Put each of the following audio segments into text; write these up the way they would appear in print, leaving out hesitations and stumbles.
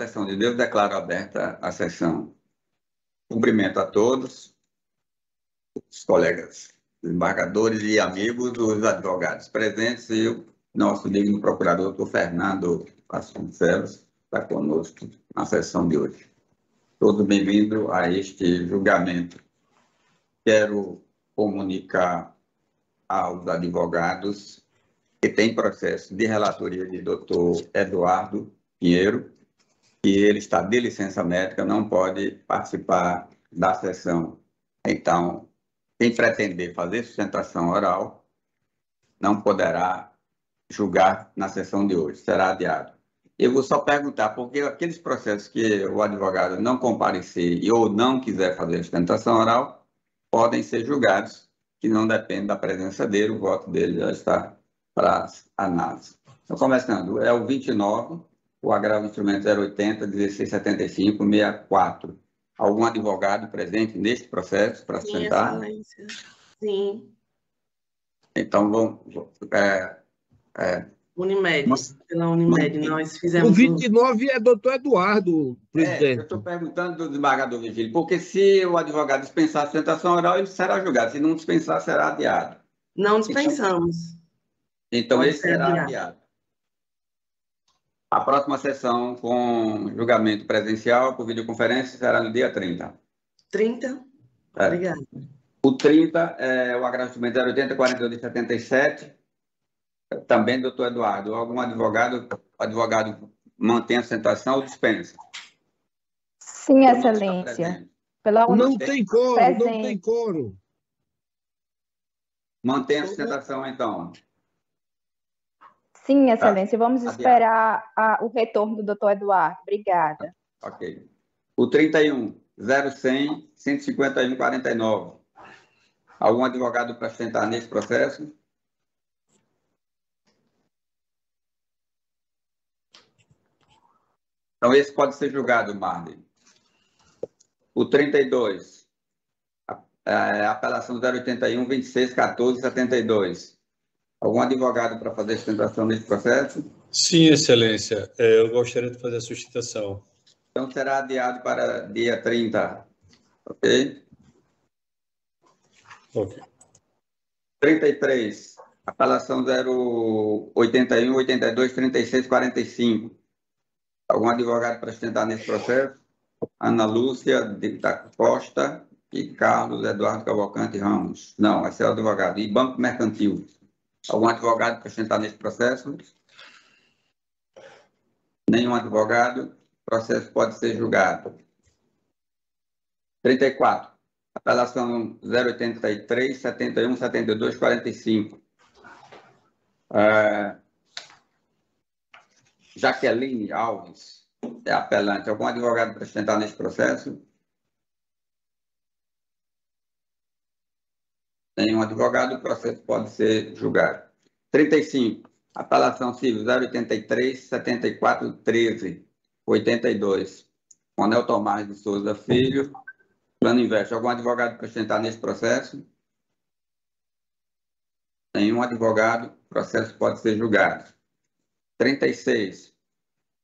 direção de Deus, declaro aberta a sessão. Cumprimento a todos, os colegas desembargadores e amigos dos advogados presentes e o nosso digno procurador, doutor Fernando Vasconcelos, está conosco na sessão de hoje. Todos bem-vindos a este julgamento. Quero comunicar aos advogados que tem processo de relatoria de doutor Eduardo Pinheiro, que ele está de licença médica, não pode participar da sessão. Então, quem pretender fazer sustentação oral não poderá julgar na sessão de hoje, será adiado. Eu vou só perguntar, porque aqueles processos que o advogado não comparecer ou não quiser fazer sustentação oral, podem ser julgados, que não depende da presença dele, o voto dele já está para análise. Então, começando, é o 29, o agravo instrumento 080, 1675, 64. Algum advogado presente neste processo para sustentar? Sim, excelência. Sim. Então, vamos... Unimed, pela Unimed, nós fizemos... O 29 é doutor Eduardo, presidente. Eu estou perguntando do desembargador Virgílio, porque se o advogado dispensar a sustentação oral, ele será julgado. Se não dispensar, será adiado. Não dispensamos. Então esse será adiado. A próxima sessão com julgamento presencial por videoconferência será no dia 30. 30? Obrigada. O 30 é o agravo instrumento 080, 42 de 77. Também, doutor Eduardo. Algum advogado mantém a sustentação ou dispensa? Sim, excelência. Não tem coro, não tem coro. Mantém a sustentação, então. Sim, excelência. Vamos esperar o retorno do doutor Eduardo. Obrigada. Ok. O 31, 0100, 151, 49. Algum advogado para sustentar nesse processo? Então, esse pode ser julgado, Marley. O 32, apelação 081, 26, 14, 72. Algum advogado para fazer a sustentação desse processo? Sim, excelência. Eu gostaria de fazer a sustentação. Então, será adiado para dia 30. Ok? Ok. 33, apelação 081, 82, 36, 45. Algum advogado para sustentar nesse processo? Ana Lúcia da Costa e Carlos Eduardo Cavalcante Ramos. Não, esse é o advogado. E Banco Mercantil. Algum advogado para sustentar nesse processo? Nenhum advogado. O processo pode ser julgado. 34. Apelação 083, 71, 72, 45. Jaqueline Alves é apelante. Algum advogado para sustentar nesse processo? Nenhum advogado, o processo pode ser julgado. 35. Apelação civil 083, 74, 13, 82. Manuel Tomás de Souza Filho. Plano Invest. Algum advogado para sustentar nesse processo? Nenhum advogado, o processo pode ser julgado. 36.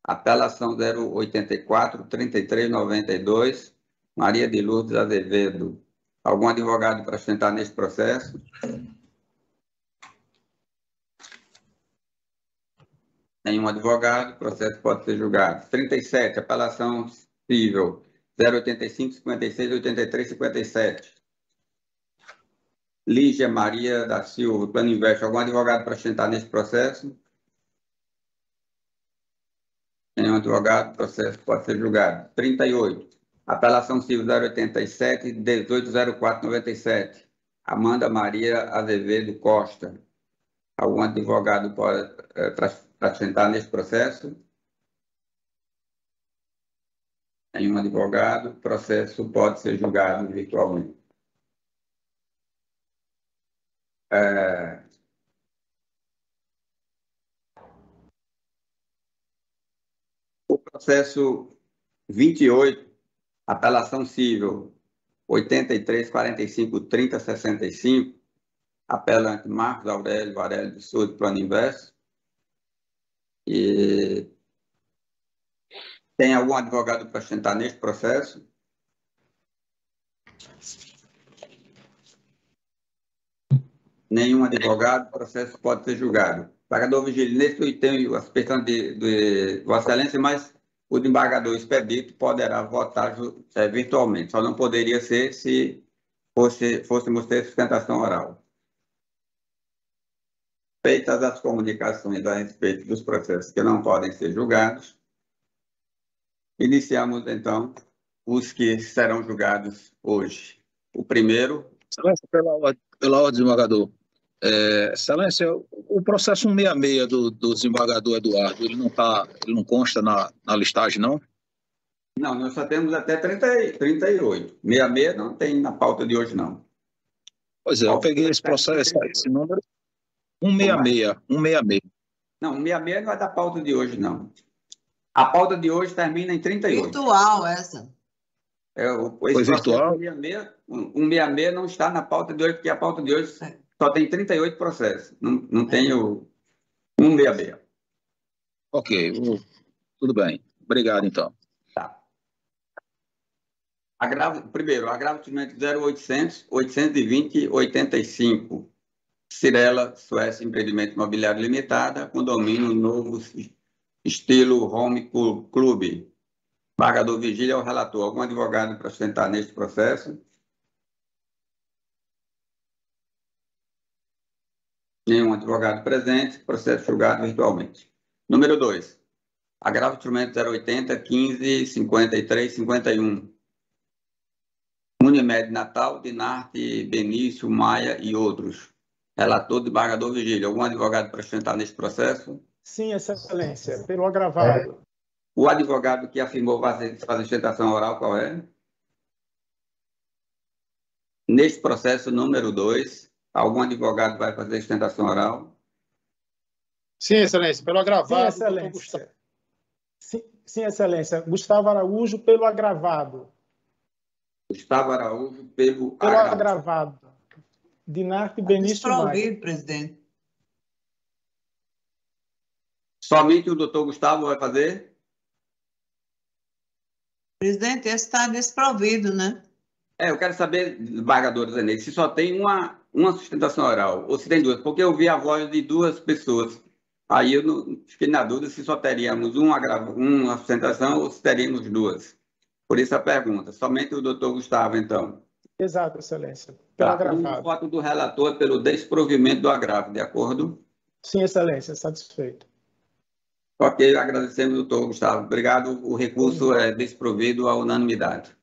Apelação 084, 33, 92. Maria de Lourdes Azevedo. Algum advogado para sustentar nesse processo? Nenhum advogado, o processo pode ser julgado. 37. Apelação civil 085, 56, 83, 57. Lígia Maria da Silva, Plano Invest. Algum advogado para sustentar nesse processo? Nenhum advogado, o processo pode ser julgado. 38. Apelação civil 087, 1804, 97. Amanda Maria Azevedo Costa. Algum advogado para sustentar nesse processo? Nenhum advogado, o processo pode ser julgado virtualmente. O processo 28, apelação civil 83, 45, 30, 65, apelante Marcos Aurélio Varela de Souza, Plano Invest. E Tem algum advogado para sustentar neste processo? Nenhum advogado, o processo pode ser julgado. Embargador Vigílio, nesse item, as questões de Vossa Excelência, mas o desembargador expedito poderá votar virtualmente. Só não poderia ser se fôssemos ter sustentação oral. Feitas as comunicações a respeito dos processos que não podem ser julgados, iniciamos, então, os que serão julgados hoje. O primeiro... Excelência, pela ordem, desembargador. Excelência, o processo 166 do desembargador Eduardo, ele não consta na listagem, não? Não, nós só temos até 38. 66 não tem na pauta de hoje, não. Pois é, eu peguei esse processo, esse número, 166. Não, 166 não é da pauta de hoje, não. A pauta de hoje termina em 38. Virtual, essa. Foi virtual? 166 não está na pauta de hoje, porque a pauta de hoje só tem 38 processos. Não tem o 166. Ok, tudo bem. Obrigado, então. Tá. Primeiro, agravo de instrumento 0800, 820, 85. Cirela, Suécia, Empreendimento Imobiliário Limitada, condomínio novo estilo Home Club. Embargador Vigílio é o relator. Algum advogado para sustentar neste processo? Nenhum advogado presente. Processo julgado virtualmente. Número 2. Agravo de instrumento 080, 15, 53, 51. Unimed Natal, Dinarte, Benício, Maia e outros. Relator do embargador Vigílio. Algum advogado para sustentar neste processo? Sim, Excelência, pelo agravado. O advogado que afirmou fazer sustentação oral, qual é? Neste processo número 2, algum advogado vai fazer sustentação oral? Sim, Excelência, pelo agravado. Sim, Excelência. Sim, Excelência. Gustavo Araújo, pelo agravado. Gustavo Araújo, pelo agravado. Dinarte Benício Maia. Presidente. Somente o doutor Gustavo vai fazer? Presidente, esse está desprovido, né? Eu quero saber, desembargador Zanetti, se só tem uma sustentação oral, ou se tem duas, porque eu vi a voz de duas pessoas. Aí eu não, fiquei na dúvida se só teríamos uma sustentação ou se teríamos duas. Por isso a pergunta. Somente o doutor Gustavo, então. Exato, Excelência. Pelo agravado. O voto do relator pelo desprovimento do agravo, de acordo? Sim, Excelência, satisfeito. Ok, agradecemos, doutor Gustavo. Obrigado. O recurso é desprovido à unanimidade.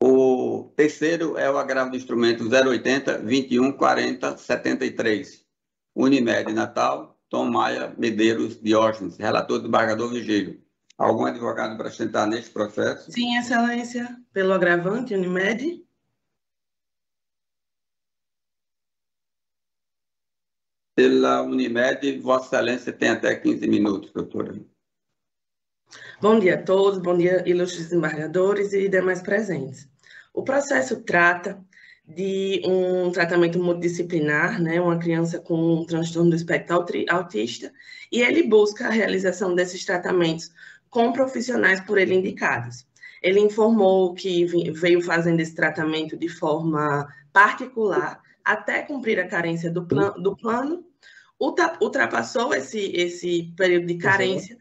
O terceiro é o agravo do instrumento 080, 21, 40, 73. Unimed Natal, Tom Maia Medeiros Diógenes, relator do embargador Vigílio. Algum advogado para sustentar neste processo? Sim, Excelência. Pelo agravante, Unimed. Pela Unimed, Vossa Excelência tem até 15 minutos, doutora. Bom dia a todos, bom dia, ilustres desembargadores e demais presentes. O processo trata de um tratamento multidisciplinar, né, uma criança com um transtorno do espectro autista, e ele busca a realização desses tratamentos com profissionais por ele indicados. Ele informou que veio fazendo esse tratamento de particular até cumprir a carência do plano, ultrapassou esse período de carência,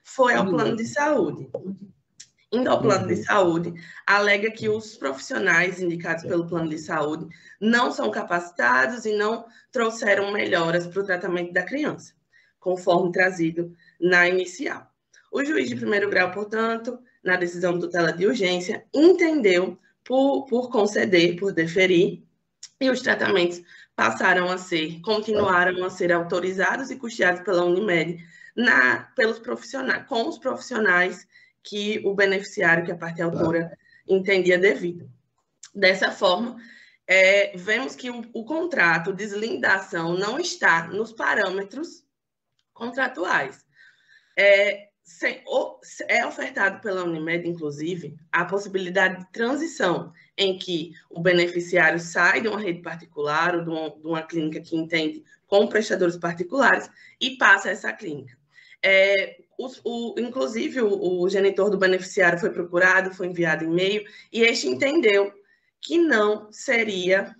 foi ao plano de saúde. Indo ao plano de saúde, alega que os profissionais indicados pelo plano de saúde não são capacitados e não trouxeram melhoras para o tratamento da criança, conforme trazido na inicial. O juiz de primeiro grau, portanto, na decisão de tutela de urgência, entendeu por conceder, por deferir, e os tratamentos continuaram a ser autorizados e custeados pela Unimed com os profissionais que o beneficiário, que a parte autora, entendia devido. Dessa forma, vemos que o contrato de deslindação não está nos parâmetros contratuais. É ofertado pela Unimed, inclusive, a possibilidade de transição em que o beneficiário sai de uma rede particular ou de uma clínica que entende com prestadores particulares e passa a essa clínica. inclusive, o genitor do beneficiário foi procurado, foi enviado e-mail, e este entendeu que não seria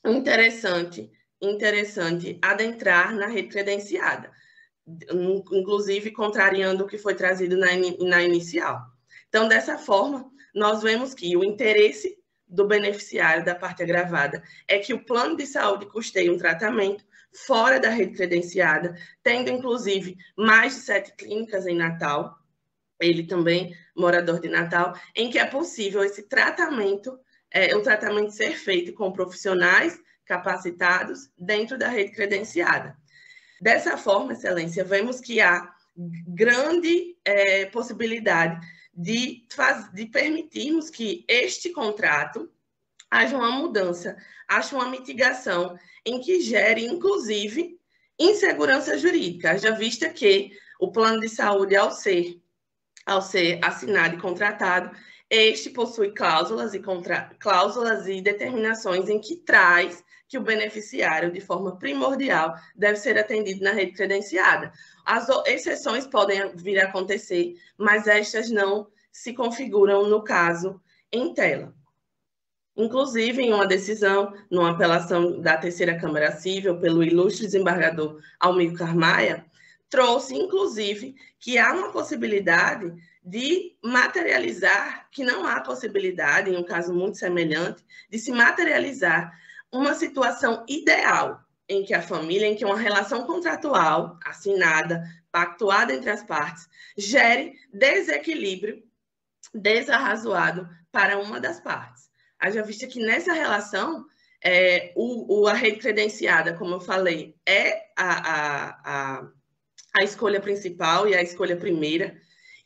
interessante adentrar na rede credenciada, inclusive contrariando o que foi trazido na inicial. Então, dessa forma, nós vemos que o interesse do beneficiário da parte agravada é que o plano de saúde custeie um tratamento fora da rede credenciada, tendo, inclusive, mais de 7 clínicas em Natal, ele também morador de Natal, em que é possível esse tratamento, o tratamento ser feito com profissionais capacitados dentro da rede credenciada. Dessa forma, Excelência, vemos que há grande possibilidade de permitirmos que este contrato haja uma mudança, haja uma mitigação em que gere, inclusive, insegurança jurídica, haja vista que o plano de saúde, ao ser assinado e contratado, este possui cláusulas e determinações em que traz que o beneficiário, de forma primordial, deve ser atendido na rede credenciada. As exceções podem vir a acontecer, mas estas não se configuram no caso em tela. Inclusive, em uma decisão, numa apelação da Terceira Câmara Civil, pelo ilustre desembargador Almir Carmaia, trouxe, inclusive, que há uma possibilidade de materializar, que não há possibilidade, em um caso muito semelhante, de se materializar uma situação ideal em que a família, em que uma relação contratual assinada, pactuada entre as partes, gere desequilíbrio desarrazoado para uma das partes. Haja vista que nessa relação, a rede credenciada, como eu falei, é a escolha principal e a escolha primeira,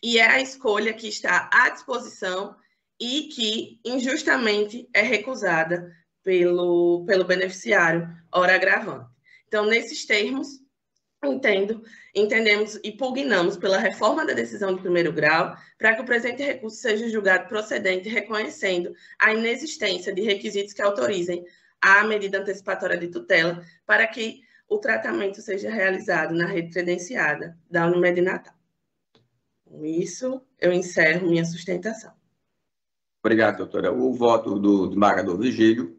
e é a escolha que está à disposição e que injustamente é recusada pelo beneficiário, ora agravante. Então, nesses termos, entendemos e pugnamos pela reforma da decisão de primeiro grau para que o presente recurso seja julgado procedente, reconhecendo a inexistência de requisitos que autorizem a medida antecipatória de tutela para que o tratamento seja realizado na rede credenciada da Unimed Natal. Com isso, eu encerro minha sustentação. Obrigado, doutora. O voto do desembargador Vigílio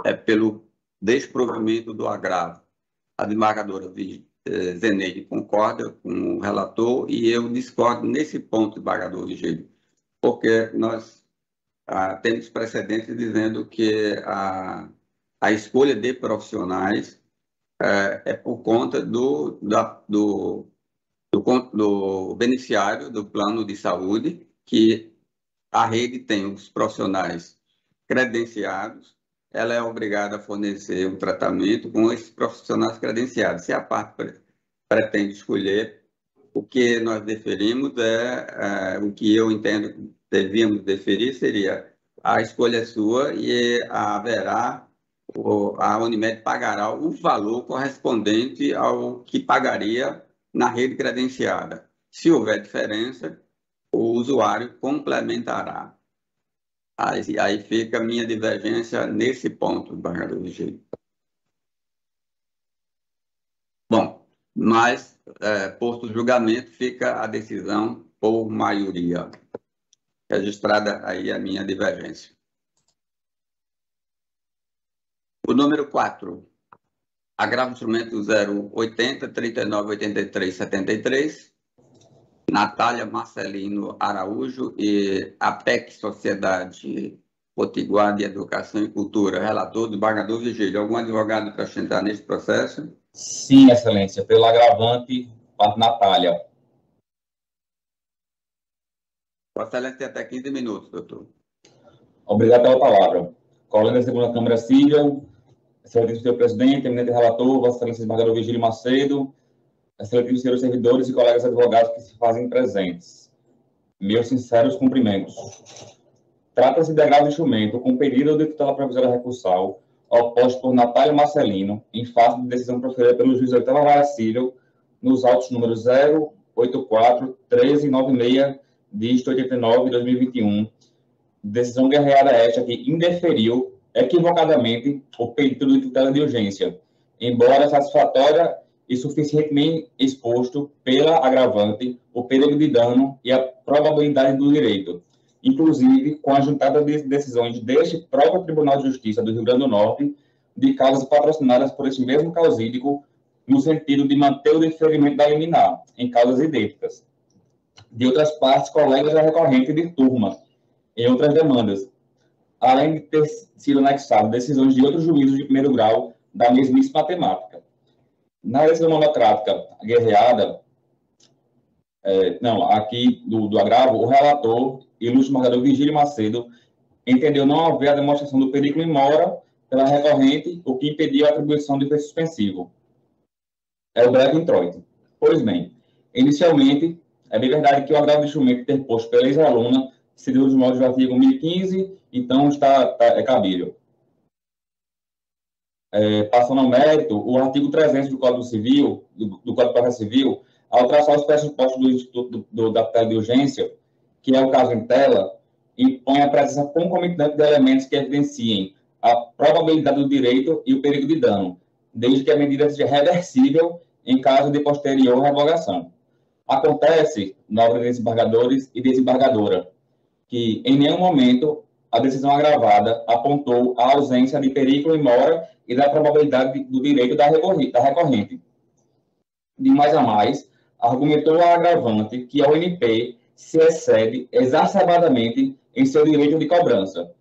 é pelo desprovimento do agravo. A desembargadora Zeneide concorda com o relator e eu discordo nesse ponto, desembargador Vigílio, porque nós temos precedentes dizendo que a escolha de profissionais é por conta do beneficiário do plano de saúde, que a rede tem os profissionais credenciados, ela é obrigada a fornecer um tratamento com esses profissionais credenciados. Se a parte pretende escolher, o que nós deferimos o que eu entendo que devíamos deferir seria a escolha é sua e haverá, a Unimed pagará o valor correspondente ao que pagaria na rede credenciada. Se houver diferença, o usuário complementará. Aí fica a minha divergência nesse ponto, desembargador Vigílio. Bom, mas, posto o julgamento, fica a decisão por maioria. Registrada aí a minha divergência. O número 4. Agravo instrumento 080 39 83 73. Natália Marcelino Araújo e APEC Sociedade Potiguar de Educação e Cultura. Relator, desembargador Vigílio. Algum advogado para acrescentar nesse processo? Sim, excelência. Pelo agravante, parte Natália. Vossa Excelência tem até 15 minutos, doutor. Obrigado pela palavra. Colega da Segunda Câmara Civil, excelentíssimo senhor presidente, eminente relator, Vossa Excelência desembargador Vigílio Macedo, excelentíssimos senhores servidores e colegas advogados que se fazem presentes. Meus sinceros cumprimentos. Trata-se de agravo de instrumento com pedido de tutela provisória recursal oposto por Natália Marcelino em face de decisão proferida pelo juiz da 8ª Vara Civil nos autos números 084 1396 dígito 89 de 2021. Decisão guerreada esta que indeferiu equivocadamente o pedido de tutela de urgência, embora satisfatória e suficientemente exposto pela agravante, o perigo de dano e a probabilidade do direito, inclusive com a juntada de decisões deste próprio Tribunal de Justiça do Rio Grande do Norte, de causas patrocinadas por esse mesmo causídico, no sentido de manter o deferimento da liminar, em causas idênticas. De outras partes, colegas da recorrente de turma, em outras demandas, além de ter sido anexado decisões de outros juízos de primeiro grau da mesmíssima temática. Na decisão monocrática guerreada, aqui do agravo, o relator, ilustre desembargador Virgílio Macedo, entendeu não haver a demonstração do perigo imora pela recorrente, o que impediu a atribuição de efeito suspensivo. É o breve introito. Pois bem, inicialmente, é bem verdade que o agravo de instrumento interposto pela ex-aluna se deu dos modos do artigo 1015, então é cabível. Passando ao mérito, o artigo 300 do Código Civil, do Código de Processo Civil, ao traçar os pressupostos do Instituto da tutela de urgência, que é o caso em tela, impõe a presença concomitante de elementos que evidenciem a probabilidade do direito e o perigo de dano, desde que a medida seja reversível em caso de posterior revogação. Acontece, na obra de desembargadores e desembargadora, que em nenhum momento a decisão agravada apontou a ausência de perigo imora e da probabilidade do direito da recorrente. De mais a mais, argumentou a agravante que a UNP se excede exacerbadamente em seu direito de cobrança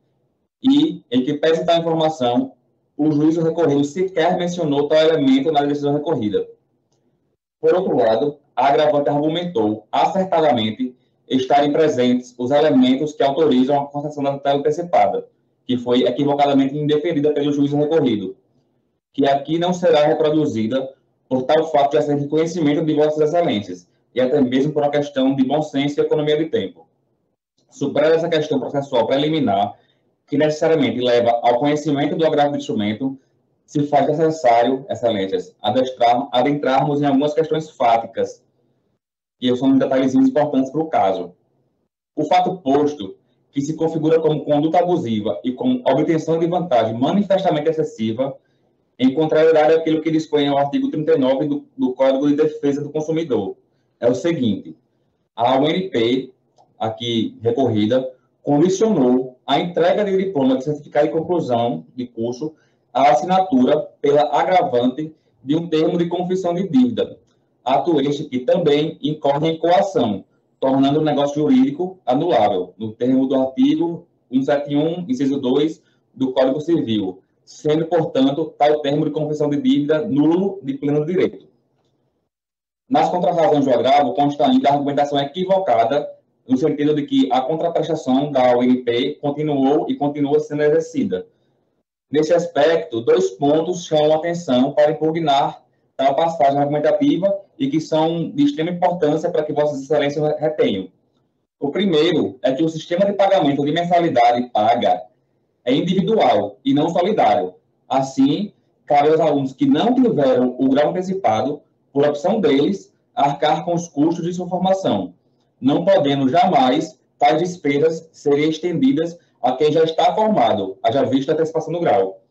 e, em que pese tal informação, o juízo recorrido sequer mencionou tal elemento na decisão recorrida. Por outro lado, a agravante argumentou acertadamente estarem presentes os elementos que autorizam a concessão da tutela antecipada, que foi equivocadamente indeferida pelo juízo recorrido, que aqui não será reproduzida por tal fato de ser de conhecimento de vossas excelências, e até mesmo por uma questão de bom senso e economia de tempo. Superada essa questão processual preliminar, que necessariamente leva ao conhecimento do agravo do instrumento, se faz necessário, excelências, adentrarmos em algumas questões fáticas, que são detalhezinhos importantes para o caso. O fato posto, que se configura como conduta abusiva e como obtenção de vantagem manifestamente excessiva, em contrariedade àquilo que dispõe o artigo 39 do Código de Defesa do Consumidor, é o seguinte: a UNP, aqui recorrida, condicionou a entrega de diploma de certificado de conclusão de curso à assinatura pela agravante de um termo de confissão de dívida, ato este que também incorre em coação, tornando o negócio jurídico anulável, no termo do artigo 171, inciso 2 do Código Civil, sendo, portanto, tal termo de confissão de dívida nulo de pleno direito. Nas contrarrazões do agravo, consta ainda a argumentação equivocada, no sentido de que a contraprestação da UNP continuou e continua sendo exercida. Nesse aspecto, 2 pontos chamam a atenção para impugnar tal passagem argumentativa e que são de extrema importância para que Vossas Excelências retenham. O primeiro é que o sistema de pagamento de mensalidade paga é individual e não solidário. Assim, cabe aos alunos que não tiveram o grau antecipado, por opção deles, arcar com os custos de sua formação, não podendo jamais tais despesas serem estendidas a quem já está formado, haja vista a antecipação do grau.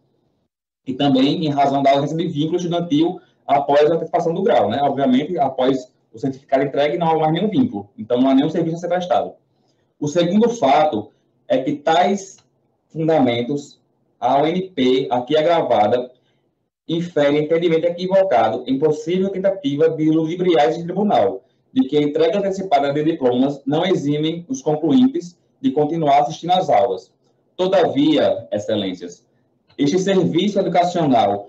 E também em razão da ausência de vínculo estudantil após a antecipação do grau, né? Obviamente, após o certificado entregue, não há mais nenhum vínculo, então não há nenhum serviço a ser prestado. O segundo fato é que tais fundamentos, a UNP, aqui agravada, infere entendimento equivocado em possível tentativa de ludibriar esse tribunal, de que a entrega antecipada de diplomas não eximem os concluintes de continuar assistindo às aulas. Todavia, excelências, este serviço educacional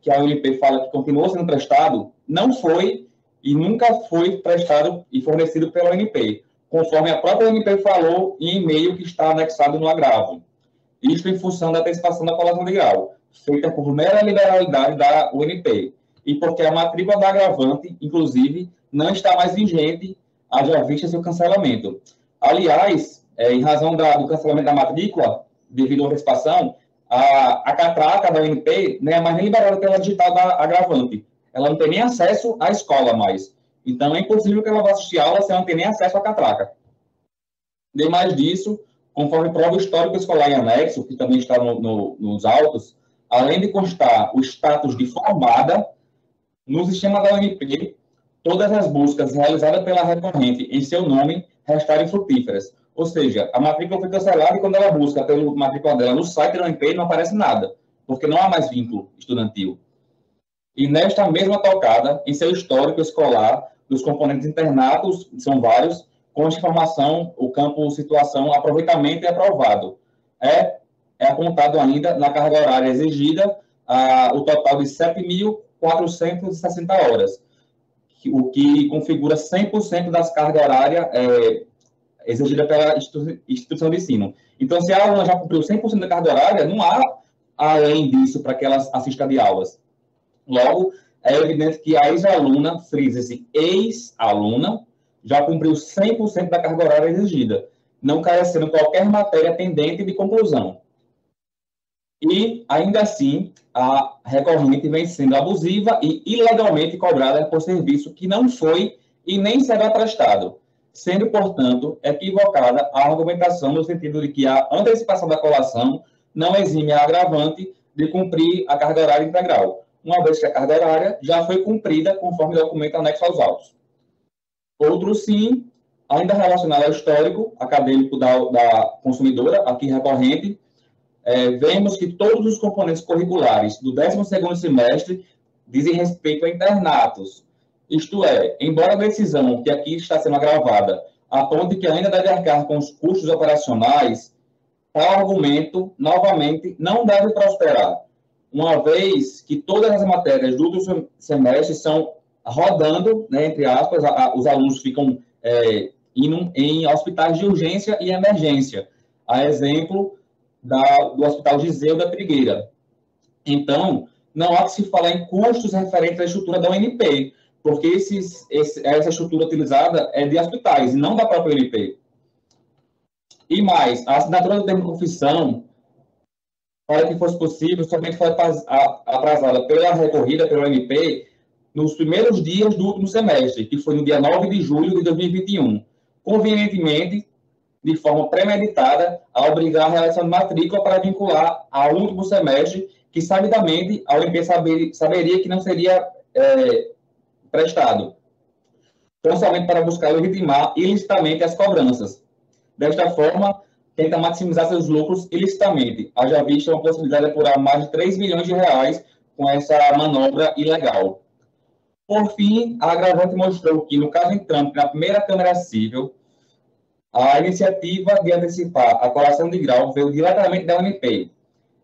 que a UNP fala que continuou sendo prestado, não foi e nunca foi prestado e fornecido pela UNP, conforme a própria UNP falou em e-mail que está anexado no agravo. Isto em função da antecipação da colação de grau, feita por mera liberalidade da UNP, e porque a matrícula da agravante, inclusive, não está mais vigente, haja vista seu cancelamento. Aliás, em razão do cancelamento da matrícula, devido à antecipação, a catraca da UNP não é mais nem liberada pela digital da agravante. Ela não tem nem acesso à escola mais. Então, é impossível que ela vá assistir aula se ela não tem nem acesso à catraca. Demais disso, conforme prova o histórico escolar em anexo, que também está nos autos, além de constar o status de formada, No sistema da UNP, todas as buscas realizadas pela recorrente em seu nome restarem frutíferas. Ou seja, a matrícula foi cancelada e quando ela busca pela matrícula dela no site da UNP, não aparece nada, porque não há mais vínculo estudantil. E nesta mesma tocada, em seu histórico escolar, dos componentes internatos, são vários, com informação, o campo situação, aproveitamento e aprovado. É apontado ainda na carga horária exigida o total de 7.460 horas, o que configura 100% das cargas horárias exigida pela instituição de ensino. Então, se a aluna já cumpriu 100% da carga horária, não há além disso para que ela assista de aulas. Logo, é evidente que a ex-aluna, frisa-se ex-aluna, já cumpriu 100% da carga horária exigida, não carecendo qualquer matéria pendente de conclusão. E, ainda assim, a recorrente vem sendo abusiva e ilegalmente cobrada por serviço que não foi e nem será prestado, sendo, portanto, equivocada a argumentação no sentido de que a antecipação da colação não exime a agravante de cumprir a carga horária integral, uma vez que a carga horária já foi cumprida conforme o documento anexo aos autos. Outro sim, ainda relacionado ao histórico acadêmico da consumidora, aqui recorrente, vemos que todos os componentes curriculares do 12º semestre dizem respeito a internatos. Isto é, embora a decisão que aqui está sendo agravada aponte que ainda deve arcar com os custos operacionais, tal argumento, novamente, não deve prosperar, uma vez que todas as matérias do outro semestre são rodando, né, entre aspas, os alunos ficam indo em hospitais de urgência e emergência, a exemplo do Hospital Giseu da Trigueira. Então, não há que se falar em custos referentes à estrutura da UNP, porque essa estrutura utilizada é de hospitais e não da própria UNP. E mais, a assinatura do termo de confissão, para que fosse possível, somente foi atrasada pela recorrida, pela UNP, nos primeiros dias do último semestre, que foi no dia 9 de julho de 2021. Convenientemente, de forma premeditada, a obrigar a realização de matrícula para vincular ao último semestre, que, sabidamente, a UNP saberia que não seria prestado, tão somente para buscar legitimar ilicitamente as cobranças. Desta forma, tenta maximizar seus lucros ilicitamente, haja vista uma possibilidade de apurar mais de 3 milhões de reais com essa manobra ilegal. Por fim, a agravante mostrou que, no caso entrante na primeira Câmara Civil, a iniciativa de antecipar a colação de grau veio diretamente da UNP,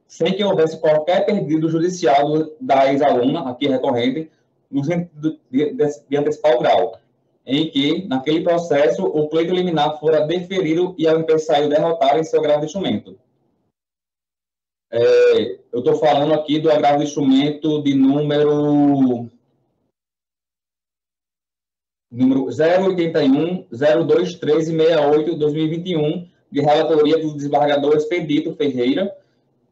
sem que houvesse qualquer pedido judicial da ex-aluna, aqui recorrente, no sentido de antecipar o grau, em que, naquele processo, o pleito liminar fora deferido e a UNP saiu derrotada em seu agravo de instrumento. Eu estou falando aqui do agravo de instrumento de número 081, 0213 68, 2021, de relatoria do desembargador Expedito Ferreira,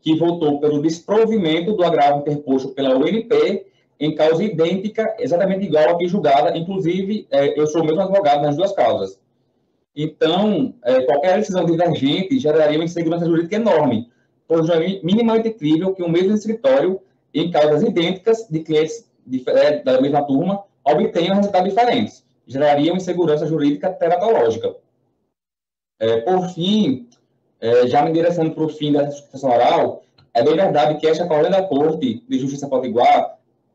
que votou pelo desprovimento do agravo interposto pela UNP em causa idêntica, exatamente igual a que julgada, inclusive, eu sou o mesmo advogado nas duas causas. Então, qualquer decisão divergente geraria uma insegurança jurídica enorme, pois é minimamente crível que o mesmo escritório, em causas idênticas de clientes da mesma turma, obtenham resultados diferentes. Geraria uma insegurança jurídica teratológica. Por fim, já me direcionando para o fim da sustentação oral, é bem verdade que esta Corte da Corte de Justiça Potiguar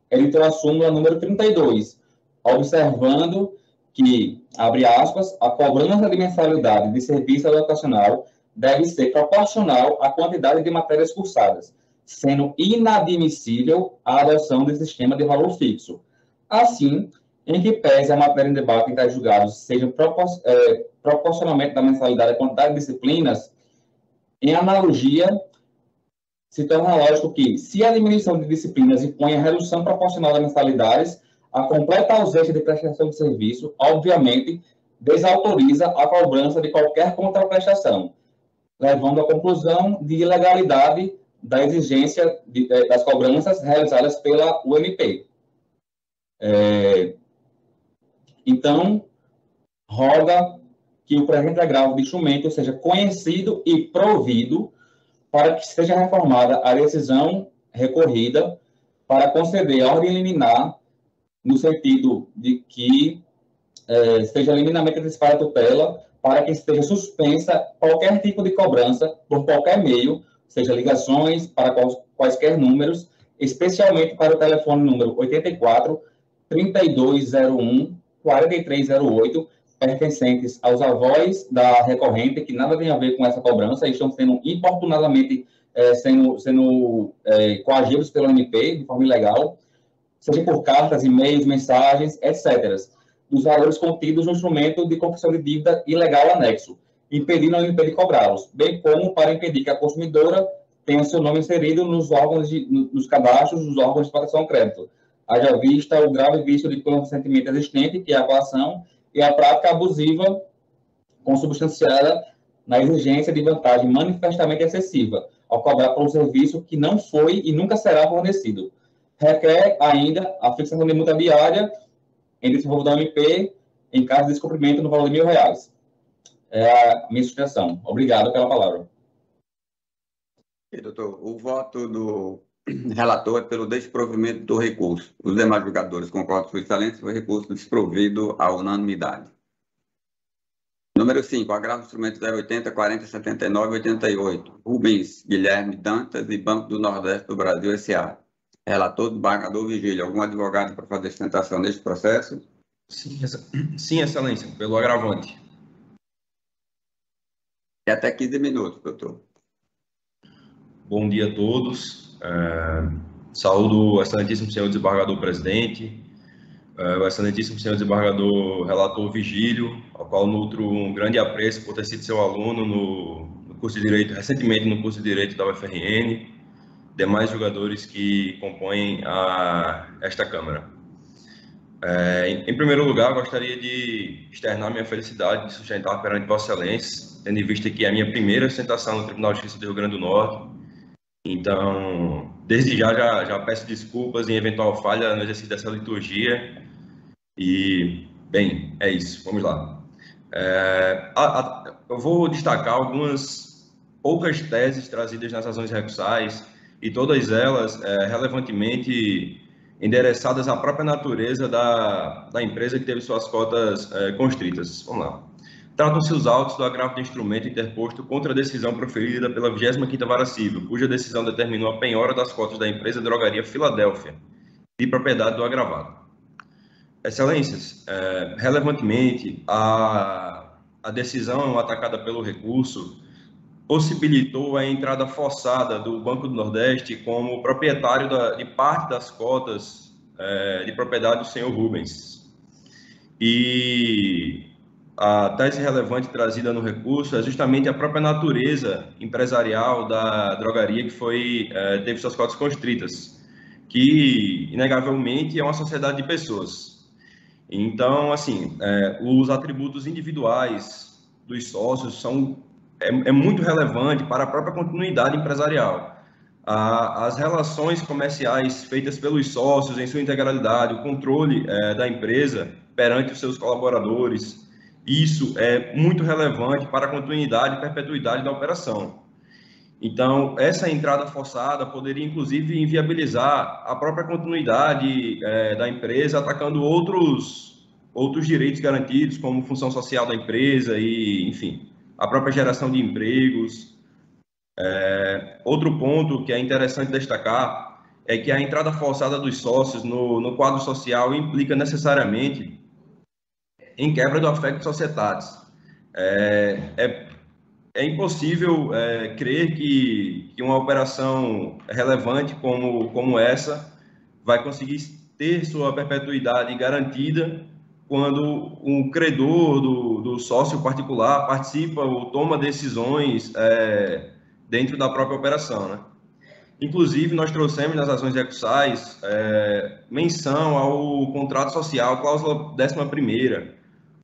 editou a súmula número 32, observando que, abre aspas, a cobrança de mensalidade de serviço educacional deve ser proporcional à quantidade de matérias cursadas, sendo inadmissível a adoção de sistema de valor fixo. Assim, em que pese a matéria em debate em tais julgados seja proporcionalmente da mensalidade à quantidade de disciplinas, em analogia, se torna lógico que, se a diminuição de disciplinas impõe a redução proporcional das mensalidades, a completa ausência de prestação de serviço, obviamente, desautoriza a cobrança de qualquer contraprestação, levando à conclusão de ilegalidade da exigência das cobranças realizadas pela UNP. Então, roga que o presente agravo de instrumento seja conhecido e provido para que seja reformada a decisão recorrida para conceder a ordem liminar no sentido de que seja liminarmente antecipada a tutela para que esteja suspensa qualquer tipo de cobrança por qualquer meio, seja ligações para quaisquer números, especialmente para o telefone número 84 3201 4308, pertencentes aos avós da recorrente, que nada tem a ver com essa cobrança, e estão sendo importunadamente coagidos pelo MP, de forma ilegal, seja por cartas, e-mails, mensagens, etc., dos valores contidos no instrumento de confissão de dívida ilegal anexo, impedindo a MP de cobrá-los, bem como para impedir que a consumidora tenha seu nome inserido nos órgãos nos cadastros dos órgãos de proteção ao crédito. Haja vista o grave vício de consentimento existente, que é a coação, e a prática abusiva consubstanciada na exigência de vantagem manifestamente excessiva, ao cobrar por um serviço que não foi e nunca será fornecido. Requer ainda a fixação de multa diária em desenvolvimento da MP em caso de descumprimento no valor de R$1.000. É a minha sugestão. Obrigado pela palavra. Doutor, o voto do relator é pelo desprovimento do recurso. Os demais julgadores concordam com Sua Excelência, o recurso desprovido à unanimidade. Número 5, agravo instrumento 080, 40, 79, 88. Rubens Guilherme Dantas e Banco do Nordeste do Brasil, S.A. Relator, desembargador Vigílio. Algum advogado para fazer sustentação neste processo? Sim, Excelência, pelo agravante. E até 15 minutos, doutor. Bom dia a todos. Saúdo o excelentíssimo senhor desembargador presidente, o excelentíssimo senhor desembargador relator Vigílio, ao qual nutro um grande apreço por ter sido seu aluno no curso de Direito, recentemente no curso de Direito da UFRN, demais jogadores que compõem esta Câmara. Em primeiro lugar, gostaria de externar minha felicidade de sustentar perante Vossa Excelência, tendo em vista que é a minha primeira sustentação no Tribunal de Justiça do Rio Grande do Norte. Então, desde já peço desculpas em eventual falha no exercício dessa liturgia. E, bem, é isso. Vamos lá. Eu vou destacar algumas poucas teses trazidas nas ações recursais, e todas elas relevantemente endereçadas à própria natureza da empresa que teve suas cotas constritas. Vamos lá. Tratam-se os autos do agravo de instrumento interposto contra a decisão proferida pela 25ª Vara Civil, cuja decisão determinou a penhora das cotas da empresa Drogaria Filadélfia, de propriedade do agravado. Excelências, relevantemente, a decisão atacada pelo recurso possibilitou a entrada forçada do Banco do Nordeste como proprietário de parte das cotas de propriedade do senhor Rubens. E a tese relevante trazida no recurso é justamente a própria natureza empresarial da drogaria que teve suas cotas constritas, que, inegavelmente, é uma sociedade de pessoas. Então, assim, os atributos individuais dos sócios é muito relevante para a própria continuidade empresarial. As relações comerciais feitas pelos sócios em sua integralidade, o controle da empresa perante os seus colaboradores, isso é muito relevante para a continuidade e perpetuidade da operação. Então, essa entrada forçada poderia, inclusive, inviabilizar a própria continuidade da empresa, atacando outros direitos garantidos, como função social da empresa e, enfim, a própria geração de empregos. Outro ponto que é interessante destacar é que a entrada forçada dos sócios no quadro social implica necessariamente em quebra do affecto societatis. É impossível crer que uma operação relevante como essa vai conseguir ter sua perpetuidade garantida quando um credor do sócio particular participa ou toma decisões dentro da própria operação, né? Inclusive, nós trouxemos nas ações recursais menção ao contrato social, cláusula 11ª,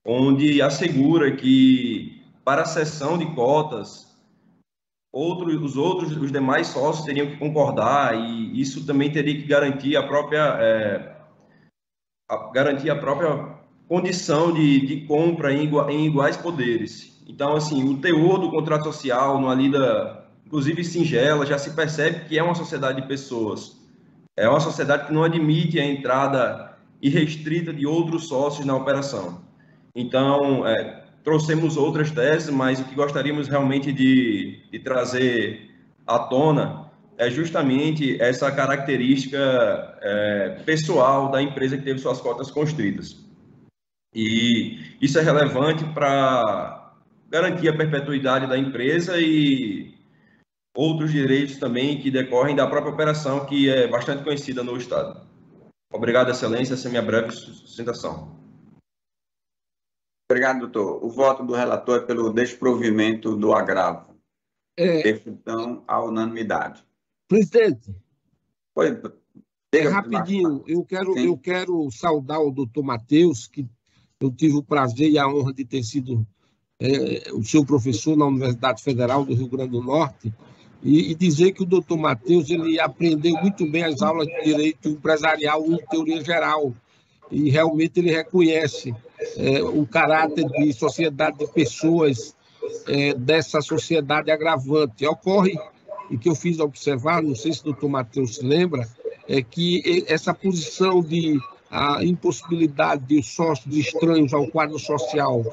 onde assegura que, para a cessão de cotas, os demais sócios teriam que concordar, e isso também teria que garantir a própria condição de compra em iguais poderes. Então, assim, o teor do contrato social, numa lida, inclusive singela, já se percebe que é uma sociedade de pessoas. É uma sociedade que não admite a entrada irrestrita de outros sócios na operação. Então, trouxemos outras teses, mas o que gostaríamos realmente de trazer à tona é justamente essa característica pessoal da empresa que teve suas cotas constritas. E isso é relevante para garantir a perpetuidade da empresa e outros direitos também que decorrem da própria operação, que é bastante conhecida no Estado. Obrigado, Excelência. Essa é a minha breve sustentação. Obrigado, doutor. O voto do relator é pelo desprovimento do agravo. Decisão à unanimidade. Presidente. Oi, rapidinho, eu quero saudar o doutor Matheus, que eu tive o prazer e a honra de ter sido o seu professor na Universidade Federal do Rio Grande do Norte, e dizer que o doutor Matheus ele aprendeu muito bem as aulas de direito empresarial em teoria geral, e realmente ele reconhece o caráter de sociedade de pessoas dessa sociedade agravante. Ocorre, e que eu fiz observar, não sei se o doutor Matheus se lembra, é que essa posição de a impossibilidade de sócios estranhos ao quadro social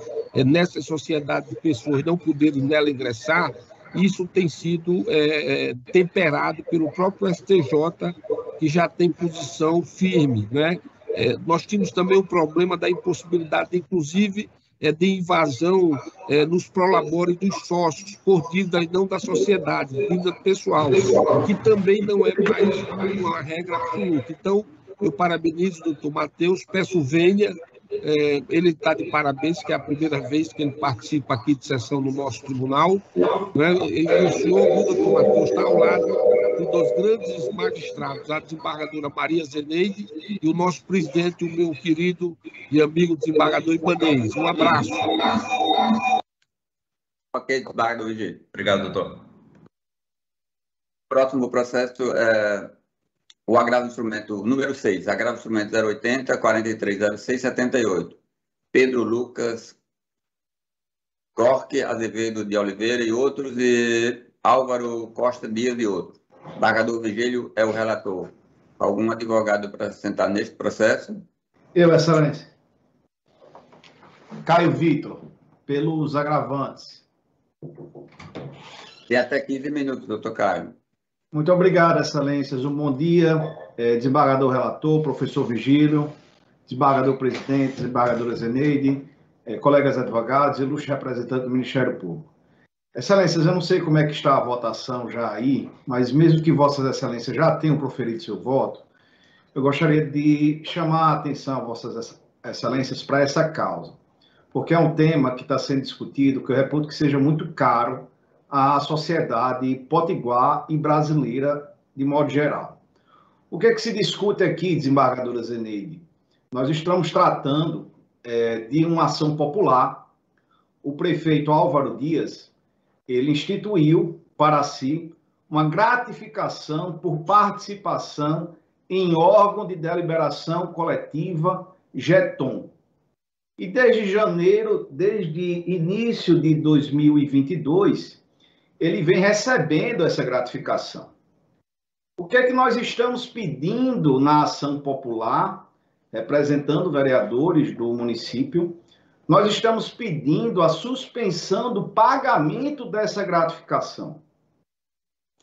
nessa sociedade de pessoas não poderem nela ingressar, isso tem sido temperado pelo próprio STJ, que já tem posição firme, né? Nós tínhamos também o problema da impossibilidade, inclusive, de invasão nos prolabores dos sócios, por dívidas não da sociedade, dívida pessoal, que também não é mais uma regra absoluta. Então, eu parabenizo o doutor Matheus, peço venha, ele está de parabéns, que é a primeira vez que ele participa aqui de sessão no nosso tribunal, né? E o senhor, o doutor Matheus, está ao lado de dois grandes magistrados, a desembargadora Maria Zeneide e o nosso presidente, o meu querido e amigo desembargador Ibanez. Um abraço. Ok, desembargador Vigílio. Obrigado, doutor. Próximo processo é o agravo instrumento número 6, agravo instrumento 080, 4306, 78. Pedro Lucas Gorque Azevedo de Oliveira e outros, e Álvaro Costa Dias e outros. Desembargador Vigílio é o relator. Algum advogado para se sentar neste processo? Eu, Excelência. Caio Vitor, pelos agravantes. Tem até 15 minutos, doutor Caio. Muito obrigado, Excelências. Um bom dia, desembargador relator, professor Vigílio, desembargador presidente, desembargadora Zeneide, colegas advogados e ilustre representante do Ministério Público. Excelências, eu não sei como é que está a votação já aí, mas mesmo que Vossas Excelências já tenham proferido seu voto, eu gostaria de chamar a atenção a Vossas Excelências para essa causa, porque é um tema que está sendo discutido, que eu reputo que seja muito caro à sociedade potiguar e brasileira de modo geral. O que é que se discute aqui, desembargadora Zeneide? Nós estamos tratando de uma ação popular. O prefeito Álvaro Dias, ele instituiu para si uma gratificação por participação em órgão de deliberação coletiva GETOM. E desde janeiro, desde início de 2022, ele vem recebendo essa gratificação. O que é que nós estamos pedindo na ação popular, representando vereadores do município? Nós estamos pedindo a suspensão do pagamento dessa gratificação.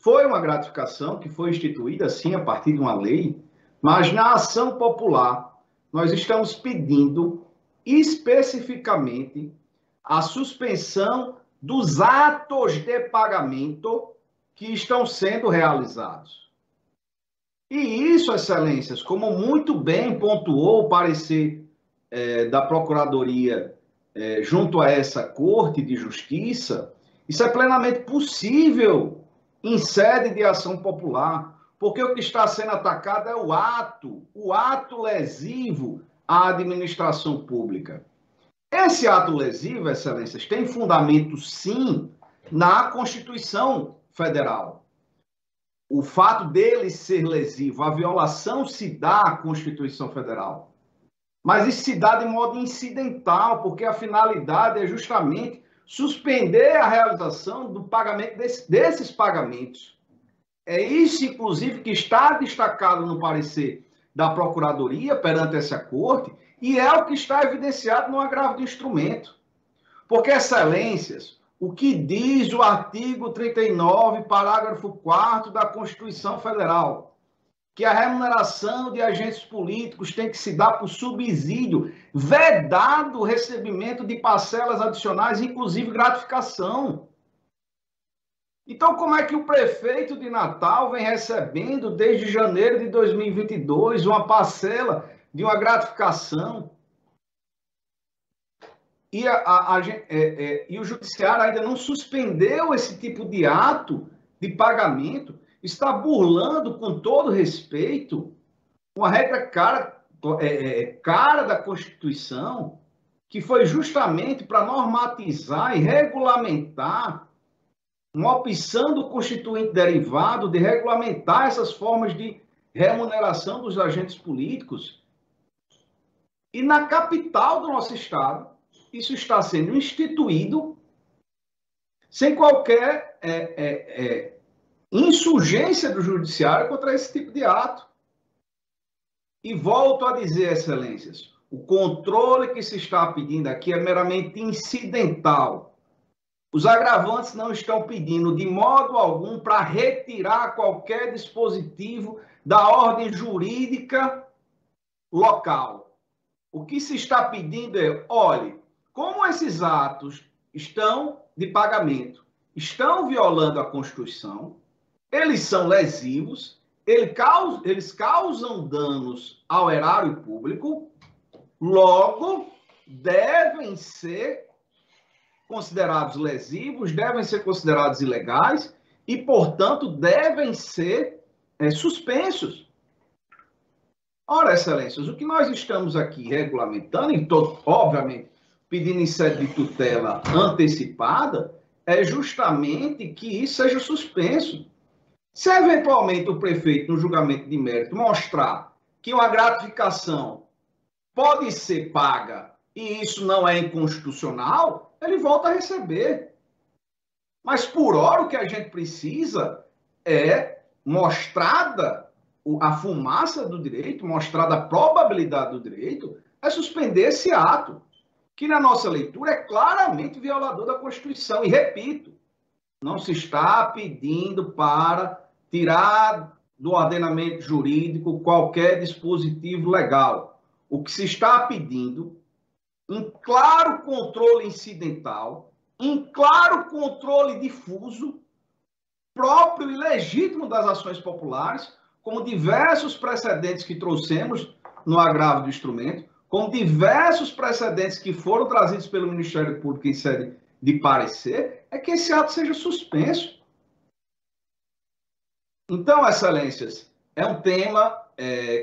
Foi uma gratificação que foi instituída, sim, a partir de uma lei, mas na ação popular, nós estamos pedindo especificamente a suspensão dos atos de pagamento que estão sendo realizados. E isso, Excelências, como muito bem pontuou o parecer da Procuradoria junto a essa Corte de Justiça, isso é plenamente possível em sede de ação popular, porque o que está sendo atacado é o ato lesivo à administração pública. Esse ato lesivo, Excelências, tem fundamento, sim, na Constituição Federal. O fato dele ser lesivo, a violação se dá à Constituição Federal. Mas isso se dá de modo incidental, porque a finalidade é justamente suspender a realização do pagamento desses pagamentos. É isso, inclusive, que está destacado no parecer da Procuradoria perante essa corte, e é o que está evidenciado no agravo de instrumento. Porque, excelências, o que diz o artigo 39, parágrafo 4º da Constituição Federal? Que a remuneração de agentes políticos tem que se dar por subsídio, vedado o recebimento de parcelas adicionais, inclusive gratificação. Então, como é que o prefeito de Natal vem recebendo, desde janeiro de 2022, uma parcela de uma gratificação? E, e o judiciário ainda não suspendeu esse tipo de ato de pagamento, está burlando, com todo respeito, uma regra cara da Constituição, que foi justamente para normatizar e regulamentar uma opção do Constituinte derivado de regulamentar essas formas de remuneração dos agentes políticos. E na capital do nosso estado, isso está sendo instituído sem qualquer insurgência do judiciário contra esse tipo de ato. E volto a dizer, excelências, o controle que se está pedindo aqui é meramente incidental. Os agravantes não estão pedindo de modo algum para retirar qualquer dispositivo da ordem jurídica local. O que se está pedindo é, olhe, como esses atos estão de pagamento, estão violando a Constituição, eles são lesivos, eles causam danos ao erário público, logo devem ser considerados lesivos, devem ser considerados ilegais e, portanto, devem ser suspensos. Ora, excelências, o que nós estamos aqui regulamentando, e obviamente pedindo em sede de tutela antecipada, é justamente que isso seja suspenso. Se eventualmente o prefeito, no julgamento de mérito, mostrar que uma gratificação pode ser paga e isso não é inconstitucional, ele volta a receber. Mas, por hora, o que a gente precisa é mostrada a fumaça do direito, mostrada a probabilidade do direito, é suspender esse ato, que na nossa leitura é claramente violador da Constituição. E, repito, não se está pedindo para tirar do ordenamento jurídico qualquer dispositivo legal. O que se está pedindo, em claro controle incidental, em claro controle difuso, próprio e legítimo das ações populares, como diversos precedentes que trouxemos no agravo do instrumento, com diversos precedentes que foram trazidos pelo Ministério Público em sede de parecer, é que esse ato seja suspenso. Então, excelências, é um tema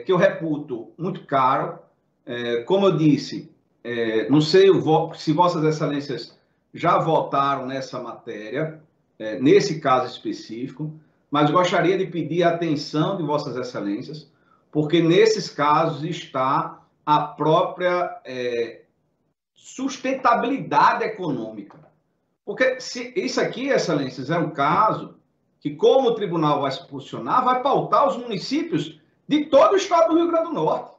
que eu reputo muito caro. Como eu disse, não sei se vossas excelências já votaram nessa matéria, nesse caso específico, mas gostaria de pedir a atenção de vossas excelências, porque nesses casos está a própria sustentabilidade econômica. Porque isso aqui, excelências, é um caso que, como o tribunal vai se posicionar, vai pautar os municípios de todo o estado do Rio Grande do Norte.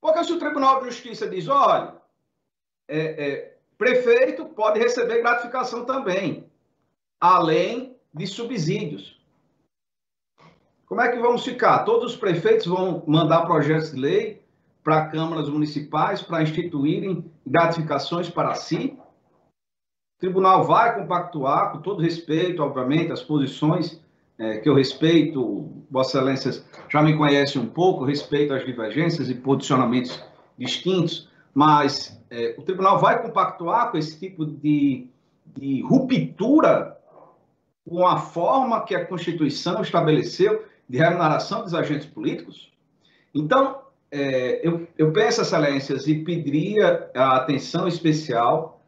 Porque se o Tribunal de Justiça diz, olha, prefeito pode receber gratificação também, além de subsídios. Como é que vamos ficar? Todos os prefeitos vão mandar projetos de lei para câmaras municipais para instituírem gratificações para si? O tribunal vai compactuar, com todo respeito, obviamente, as posições que eu respeito, Vossa Excelências já me conhecem um pouco, respeito às divergências e posicionamentos distintos, mas o tribunal vai compactuar com esse tipo de ruptura com a forma que a Constituição estabeleceu de remuneração dos agentes políticos? Então, eu peço, Excelências, e pediria a atenção especial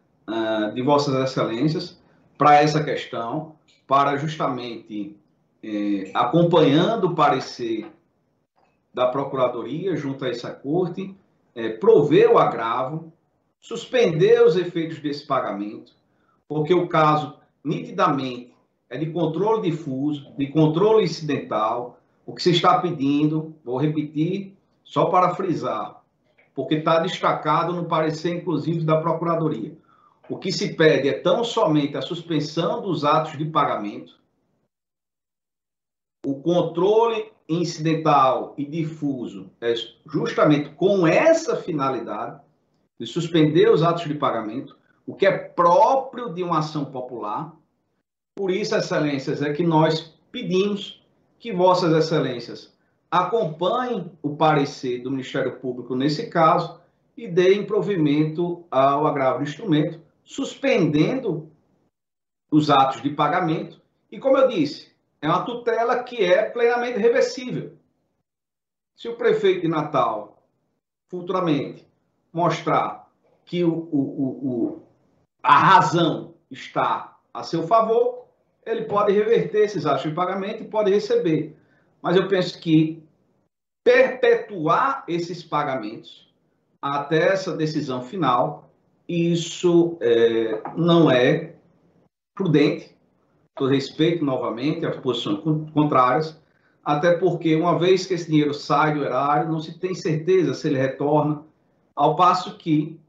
de Vossas Excelências para essa questão, para justamente, acompanhando o parecer da Procuradoria junto a essa Corte, prover o agravo, suspender os efeitos desse pagamento, porque o caso, nitidamente, é de controle difuso, de controle incidental, O que se está pedindo, vou repetir, só para frisar, porque está destacado no parecer, inclusive, da Procuradoria. O que se pede é tão somente a suspensão dos atos de pagamento, o controle incidental e difuso é justamente com essa finalidade de suspender os atos de pagamento, o que é próprio de uma ação popular. Por isso, excelências, é que nós pedimos que vossas excelências acompanhem o parecer do Ministério Público nesse caso e deem provimento ao agravo do instrumento, suspendendo os atos de pagamento. E, como eu disse, é uma tutela que é plenamente reversível. Se o prefeito de Natal, futuramente, mostrar que a razão está a seu favor, ele pode reverter esses atos de pagamento e pode receber. Mas eu penso que perpetuar esses pagamentos até essa decisão final, isso não é prudente. Eu respeito novamente as posições contrárias, até porque uma vez que esse dinheiro sai do erário, não se tem certeza se ele retorna, ao passo que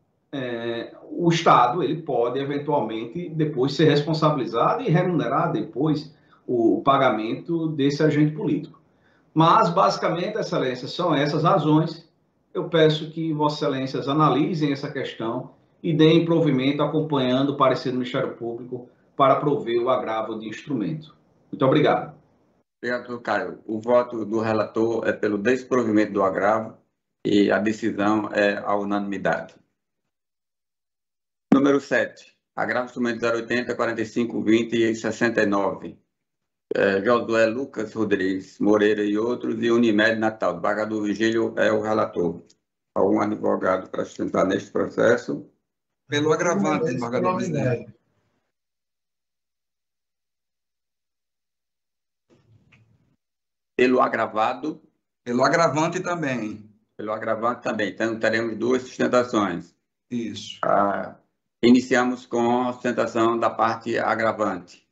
o Estado ele pode eventualmente depois ser responsabilizado e remunerar depois o pagamento desse agente político. Mas, basicamente, excelências, são essas razões. Eu peço que vossas excelências analisem essa questão e deem provimento acompanhando o parecer do Ministério Público para prover o agravo de instrumento. Muito obrigado. Obrigado, Caio. O voto do relator é pelo desprovimento do agravo e a decisão é a unanimidade. Número 7. Agravo instrumento 080, 45, 20 e 69. Josué Lucas Rodrigues Moreira e outros, e Unimed Natal. Desembargador Vigílio é o relator. Algum advogado para sustentar neste processo? Pelo agravante, desembargador presidente. Pelo agravado? Pelo agravante também. Pelo agravante também. Então, teremos duas sustentações. Isso. Iniciamos com a sustentação da parte agravante.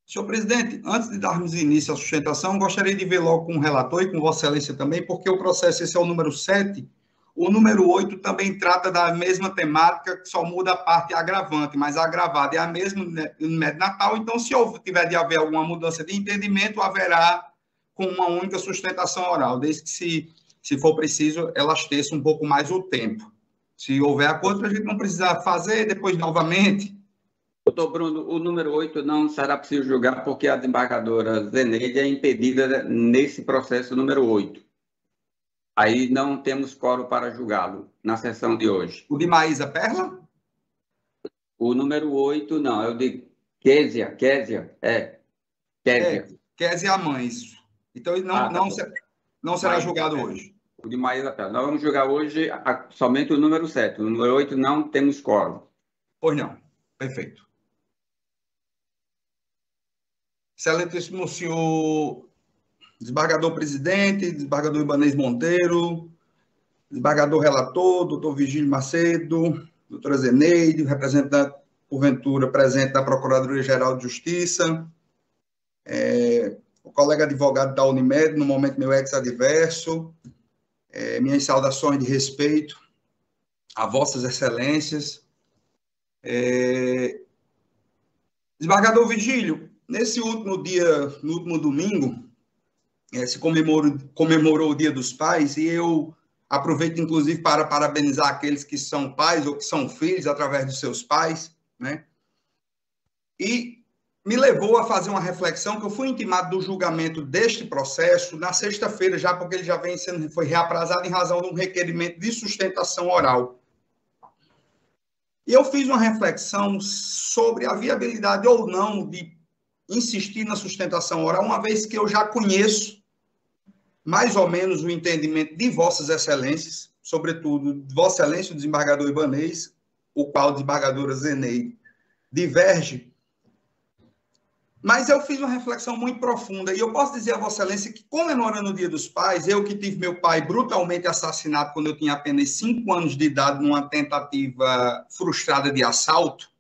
Senhor presidente, antes de darmos início à sustentação, gostaria de ver logo com o relator e com Vossa Excelência também, porque o processo, esse é o número 7, o número 8 também trata da mesma temática, que só muda a parte agravante, mas a agravada é a mesma no Unimed Natal, então se tiver de haver alguma mudança de entendimento, haverá com uma única sustentação oral, desde que, se for preciso, elas teçam um pouco mais o tempo. Se houver acordo, a gente não precisa fazer depois novamente. Doutor Bruno, o número 8 não será possível julgar porque a desembargadora Zeneide é impedida nesse processo número 8. Aí não temos quórum para julgá-lo na sessão de hoje. O de Maísa Perla? O número 8, não, é o de Késia. Késia. Késia a mãe, isso. Então, não será julgado hoje. O de Maísa Perla. Nós vamos julgar hoje somente o número 7. O número 8 não temos quórum. Pois não. Perfeito. Excelentíssimo senhor desembargador presidente, desembargador Ibanez Monteiro, desembargador relator, doutor Vigílio Macedo, doutora Zeneide, representante, porventura, presente da Procuradoria-Geral de Justiça, o colega advogado da Unimed, no momento meu ex-adverso, minhas saudações de respeito a vossas excelências. Desembargador Vigílio, nesse último dia, no último domingo, se comemorou o Dia dos Pais, e eu aproveito, inclusive, para parabenizar aqueles que são pais ou que são filhos através dos seus pais, né? E me levou a fazer uma reflexão que eu fui intimado do julgamento deste processo na sexta-feira, já porque ele já foi reaprazado em razão de um requerimento de sustentação oral. E eu fiz uma reflexão sobre a viabilidade ou não de insistir na sustentação oral, uma vez que eu já conheço mais ou menos o entendimento de vossas excelências, sobretudo de vossa excelência, o desembargador Ibanez, o qual a desembargadora Zeneide diverge. Mas eu fiz uma reflexão muito profunda, e eu posso dizer a vossa excelência que, comemorando o Dia dos Pais, eu que tive meu pai brutalmente assassinado quando eu tinha apenas 5 anos de idade, numa tentativa frustrada de assalto,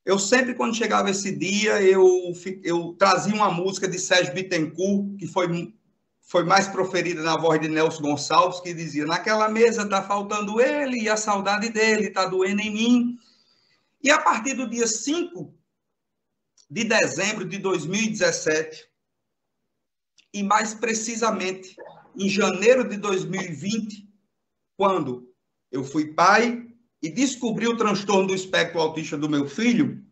Eu sempre, quando chegava esse dia, eu trazia uma música de Sérgio Bittencourt, que foi mais proferida na voz de Nelson Gonçalves, que dizia: naquela mesa está faltando ele e a saudade dele está doendo em mim. E a partir do dia 5 de dezembro de 2017, e mais precisamente em janeiro de 2020, quando eu fui pai e descobri o transtorno do espectro autista do meu filho,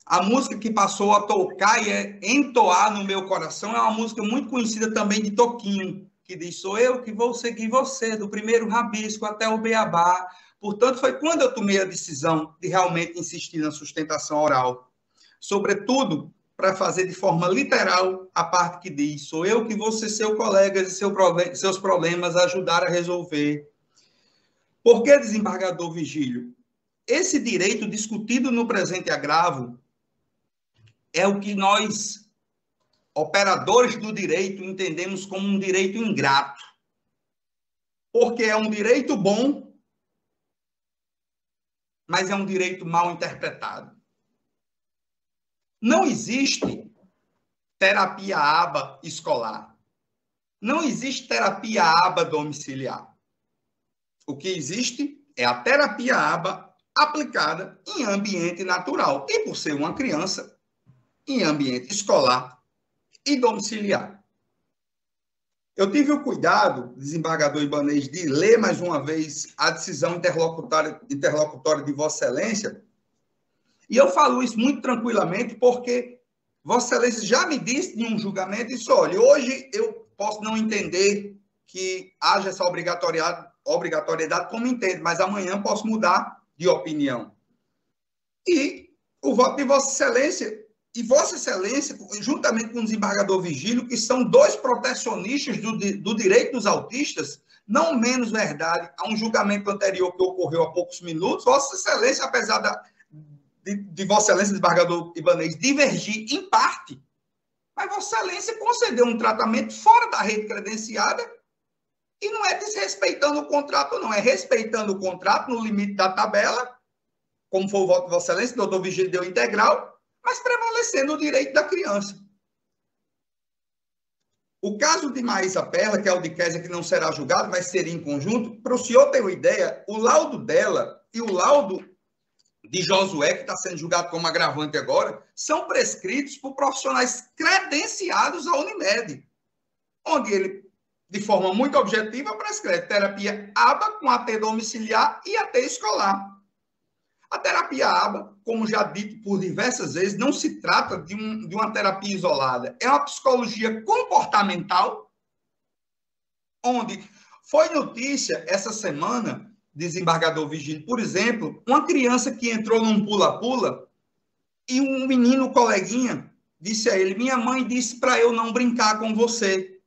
a música que passou a tocar e entoar no meu coração é uma música muito conhecida também de Toquinho, que diz: sou eu que vou seguir você, do primeiro rabisco até o beabá. Portanto, foi quando eu tomei a decisão de realmente insistir na sustentação oral. Sobretudo, para fazer de forma literal a parte que diz: sou eu que vou ser seu colega e seus problemas ajudar a resolver. Por que, desembargador Vigílio? Esse direito discutido no presente agravo é o que nós, operadores do direito, entendemos como um direito ingrato. Porque é um direito bom, mas é um direito mal interpretado. Não existe terapia aba escolar. Não existe terapia aba domiciliar. O que existe é a terapia aba aplicada em ambiente natural. E por ser uma criança, em ambiente escolar e domiciliar. Eu tive o cuidado, desembargador Ibanez, de ler mais uma vez a decisão interlocutória de Vossa Excelência, e eu falo isso muito tranquilamente porque Vossa Excelência já me disse em um julgamento, disse: olha, hoje eu posso não entender que haja essa obrigatoriedade como entendo, mas amanhã posso mudar de opinião. E o voto de Vossa Excelência, e Vossa Excelência, juntamente com o desembargador Vigílio, que são dois protecionistas do direito dos autistas, não menos verdade, a um julgamento anterior que ocorreu há poucos minutos, Vossa Excelência, apesar de Vossa Excelência, desembargador Ibanez, divergir em parte, mas Vossa Excelência concedeu um tratamento fora da rede credenciada e não é desrespeitando o contrato, não, é respeitando o contrato no limite da tabela, como foi o voto de Vossa Excelência, o doutor Vigílio deu integral, mas prevalecendo o direito da criança. O caso de Maísa Perla, que é o de Kézia, que não será julgado, mas seria em conjunto, para o senhor ter uma ideia, o laudo dela e o laudo de Josué, que está sendo julgado como agravante agora, são prescritos por profissionais credenciados à Unimed, onde ele, de forma muito objetiva, prescreve terapia aba com AT domiciliar e AT escolar. A terapia aba, como já dito por diversas vezes, não se trata de uma terapia isolada. É uma psicologia comportamental, onde foi notícia essa semana, desembargador Vigílio, por exemplo, uma criança que entrou num pula-pula e um menino coleguinha disse a ele: minha mãe disse para eu não brincar com você,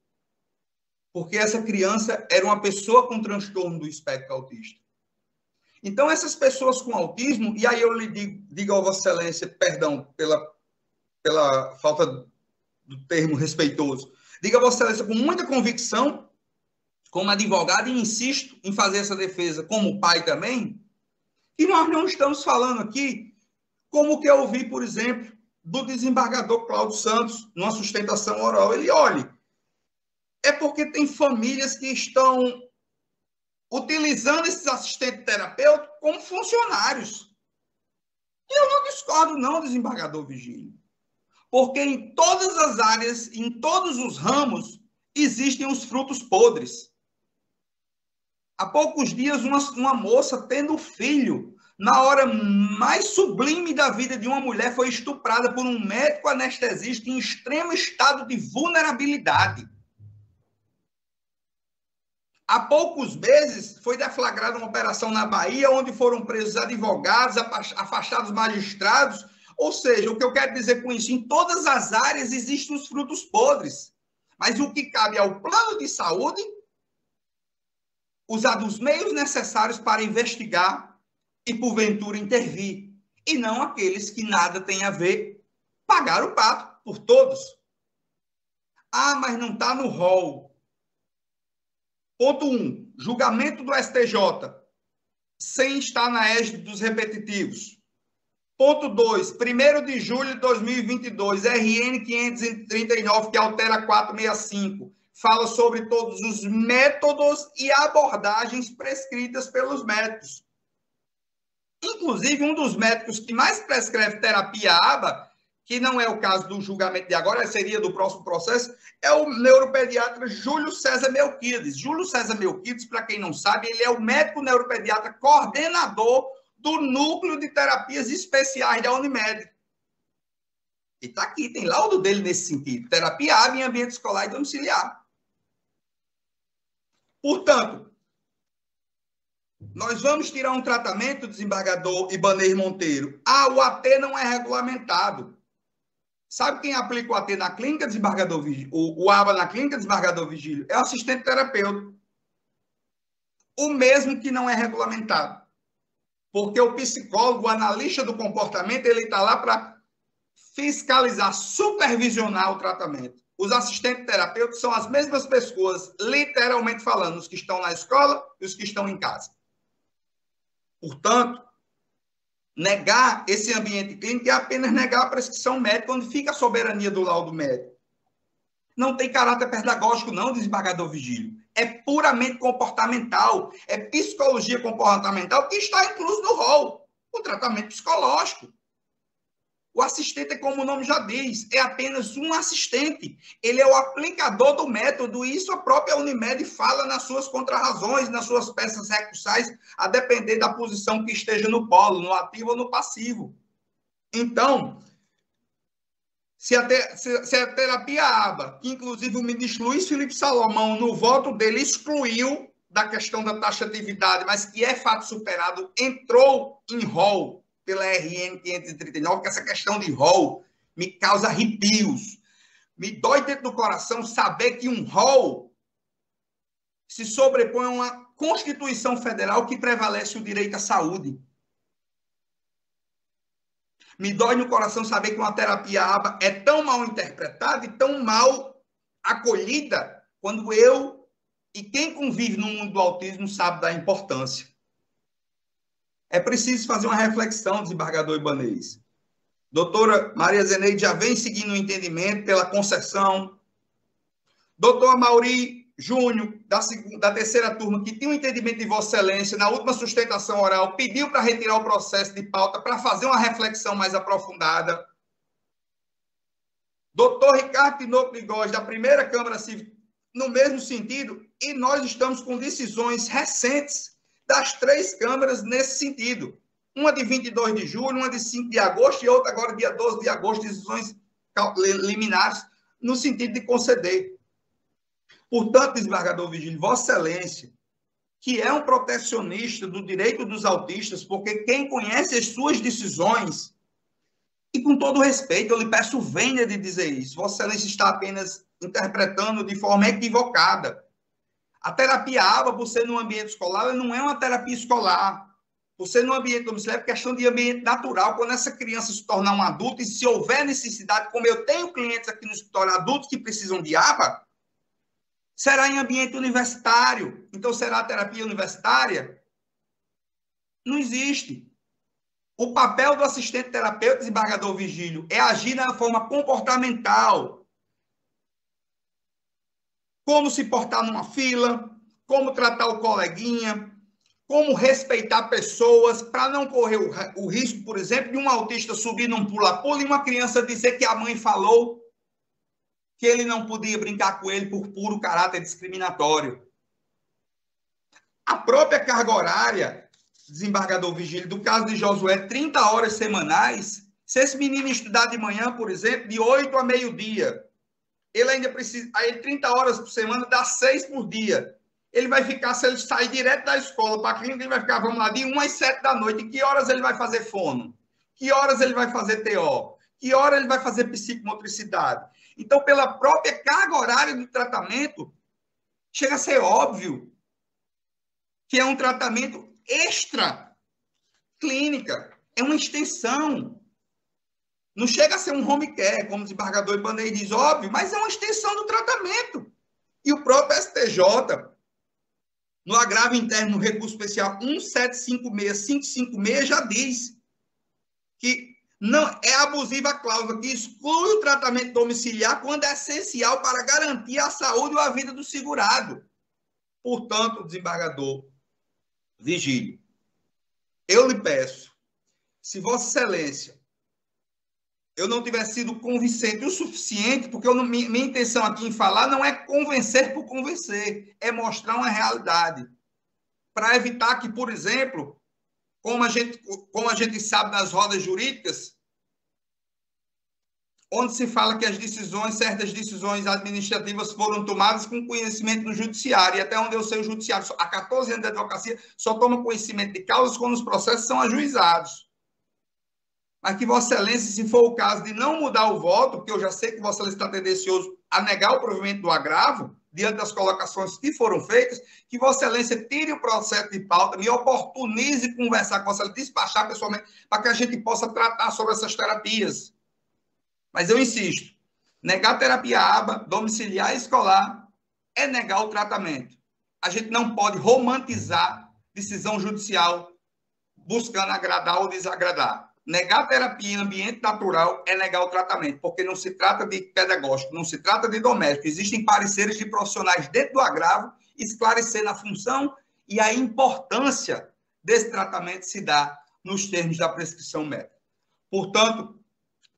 porque essa criança era uma pessoa com transtorno do espectro autista. Então, essas pessoas com autismo, e aí eu lhe digo a Vossa Excelência, perdão pela falta do termo respeitoso, diga a Vossa Excelência com muita convicção, como advogado, e insisto em fazer essa defesa como pai também, que nós não estamos falando aqui como que eu ouvi, por exemplo, do desembargador Cláudio Santos, numa sustentação oral. Ele: olhe, é porque tem famílias que estão utilizando esses assistentes terapêuticos como funcionários. E eu não discordo, não, desembargador Vigílio. Porque em todas as áreas, em todos os ramos, existem os frutos podres. Há poucos dias, uma moça tendo filho, na hora mais sublime da vida de uma mulher, foi estuprada por um médico anestesista em extremo estado de vulnerabilidade. Há poucos meses, foi deflagrada uma operação na Bahia, onde foram presos advogados, afastados magistrados. Ou seja, o que eu quero dizer com isso? Em todas as áreas existem os frutos podres. Mas o que cabe ao plano de saúde, usar os meios necessários para investigar e, porventura, intervir. E não aqueles que nada têm a ver, pagar o pato por todos. Ah, mas não está no rol. Ponto 1. Julgamento do STJ sem estar na égide dos repetitivos. Ponto 2, 1º de julho de 2022, RN 539, que altera 465, fala sobre todos os métodos e abordagens prescritas pelos médicos. Inclusive, um dos médicos que mais prescreve terapia ABA, que não é o caso do julgamento de agora, seria do próximo processo, é o neuropediatra Júlio César Melquides. Júlio César Melquides, para quem não sabe, ele é o médico neuropediatra coordenador do Núcleo de Terapias Especiais da Unimed. E está aqui, tem laudo dele nesse sentido. Terapia ABA em ambiente escolar e domiciliar. Portanto, nós vamos tirar um tratamento, desembargador Ibanez Monteiro. O AT não é regulamentado. Sabe quem aplica o AT na clínica, desembargador Vigílio? O ABA na clínica, desembargador Vigílio? É o assistente terapeuta. O mesmo que não é regulamentado. Porque o psicólogo, o analista do comportamento, ele está lá para fiscalizar, supervisionar o tratamento. Os assistentes terapeutas são as mesmas pessoas, literalmente falando, os que estão na escola e os que estão em casa. Portanto, negar esse ambiente clínico é apenas negar a prescrição médica, onde fica a soberania do laudo médico. Não tem caráter pedagógico, não, desembargador Vigílio. É puramente comportamental. É psicologia comportamental que está incluso no rol. O tratamento psicológico. O assistente, como o nome já diz, é apenas um assistente. Ele é o aplicador do método, e isso a própria Unimed fala nas suas contrarrazões, nas suas peças recursais, a depender da posição que esteja no polo, no ativo ou no passivo. Então, se a terapia ABA, que inclusive o ministro Luiz Felipe Salomão, no voto dele, excluiu da questão da taxatividade, mas que é fato superado, entrou em rol pela RN 539, que essa questão de rol me causa arrepios. Me dói dentro do coração saber que um rol se sobrepõe a uma Constituição Federal que prevalece o direito à saúde. Me dói no coração saber que uma terapia ABA é tão mal interpretada e tão mal acolhida quando eu e quem convive no mundo do autismo sabe da importância. É preciso fazer uma reflexão, desembargador Ibanez. Doutora Maria Zeneide já vem seguindo o entendimento pela concessão. Doutor Amaury Júnior, da terceira turma, que tinha um entendimento de Vossa Excelência, na última sustentação oral, pediu para retirar o processo de pauta para fazer uma reflexão mais aprofundada. Doutor Ricardo Tinoco de Góes, da primeira Câmara Civil, no mesmo sentido, e nós estamos com decisões recentes das 3 câmaras nesse sentido. Uma de 22 de julho, uma de 5 de agosto e outra agora dia 12 de agosto, decisões liminares no sentido de conceder. Portanto, desembargador Vigílio, Vossa Excelência, que é um protecionista do direito dos autistas, porque quem conhece as suas decisões, e com todo respeito, eu lhe peço venha de dizer isso, Vossa Excelência está apenas interpretando de forma equivocada. A terapia ABA, por ser no ambiente escolar, ela não é uma terapia escolar. Por ser no ambiente domiciliar, é questão de ambiente natural. Quando essa criança se tornar um adulto, e se houver necessidade, como eu tenho clientes aqui no escritório, adultos que precisam de ABA, será em ambiente universitário. Então, será a terapia universitária? Não existe. O papel do assistente terapeuta, desembargador Vigílio, é agir na forma comportamental. Como se portar numa fila, como tratar o coleguinha, como respeitar pessoas, para não correr o risco, por exemplo, de um autista subir num pula-pula e uma criança dizer que a mãe falou que ele não podia brincar com ele por puro caráter discriminatório. A própria carga horária, desembargador Vigílio, do caso de Josué, 30 horas semanais, se esse menino estudar de manhã, por exemplo, de 8 a meio-dia, ele ainda precisa, aí 30 horas por semana dá 6 por dia. Ele vai ficar, se ele sair direto da escola para a clínica, ele vai ficar, vamos lá, de 1 às 7 da noite. Que horas ele vai fazer fono? Que horas ele vai fazer TO? Que hora ele vai fazer psicomotricidade? Então, pela própria carga horária do tratamento, chega a ser óbvio que é um tratamento extra clínica. É uma extensão. Não chega a ser um home care, como o desembargador Ibanez diz, óbvio, mas é uma extensão do tratamento. E o próprio STJ, no agravo interno, no recurso especial 1756556, já diz que Não é abusiva a cláusula que exclui o tratamento domiciliar quando é essencial para garantir a saúde ou a vida do segurado. Portanto, desembargador Vigílio, eu lhe peço, se Vossa Excelência eu não tiver sido convincente o suficiente, porque minha intenção aqui em falar não é convencer por convencer, é mostrar uma realidade. Para evitar que, por exemplo, como a gente sabe nas rodas jurídicas, onde se fala que certas decisões administrativas foram tomadas com conhecimento do judiciário, e até onde eu sei, o judiciário, há 14 anos de advocacia, só toma conhecimento de causas quando os processos são ajuizados. Mas que Vossa Excelência, se for o caso de não mudar o voto, porque eu já sei que Vossa Excelência está tendencioso a negar o provimento do agravo, diante das colocações que foram feitas, que Vossa Excelência tire o processo de pauta, me oportunize conversar com Vossa Excelência, despachar pessoalmente, para que a gente possa tratar sobre essas terapias. Mas eu insisto, negar terapia ABA, domiciliar e escolar, é negar o tratamento. A gente não pode romantizar decisão judicial buscando agradar ou desagradar. Negar terapia em ambiente natural é negar o tratamento, porque não se trata de pedagógico, não se trata de doméstico. Existem pareceres de profissionais dentro do agravo, esclarecendo a função e a importância desse tratamento se dá nos termos da prescrição médica. Portanto,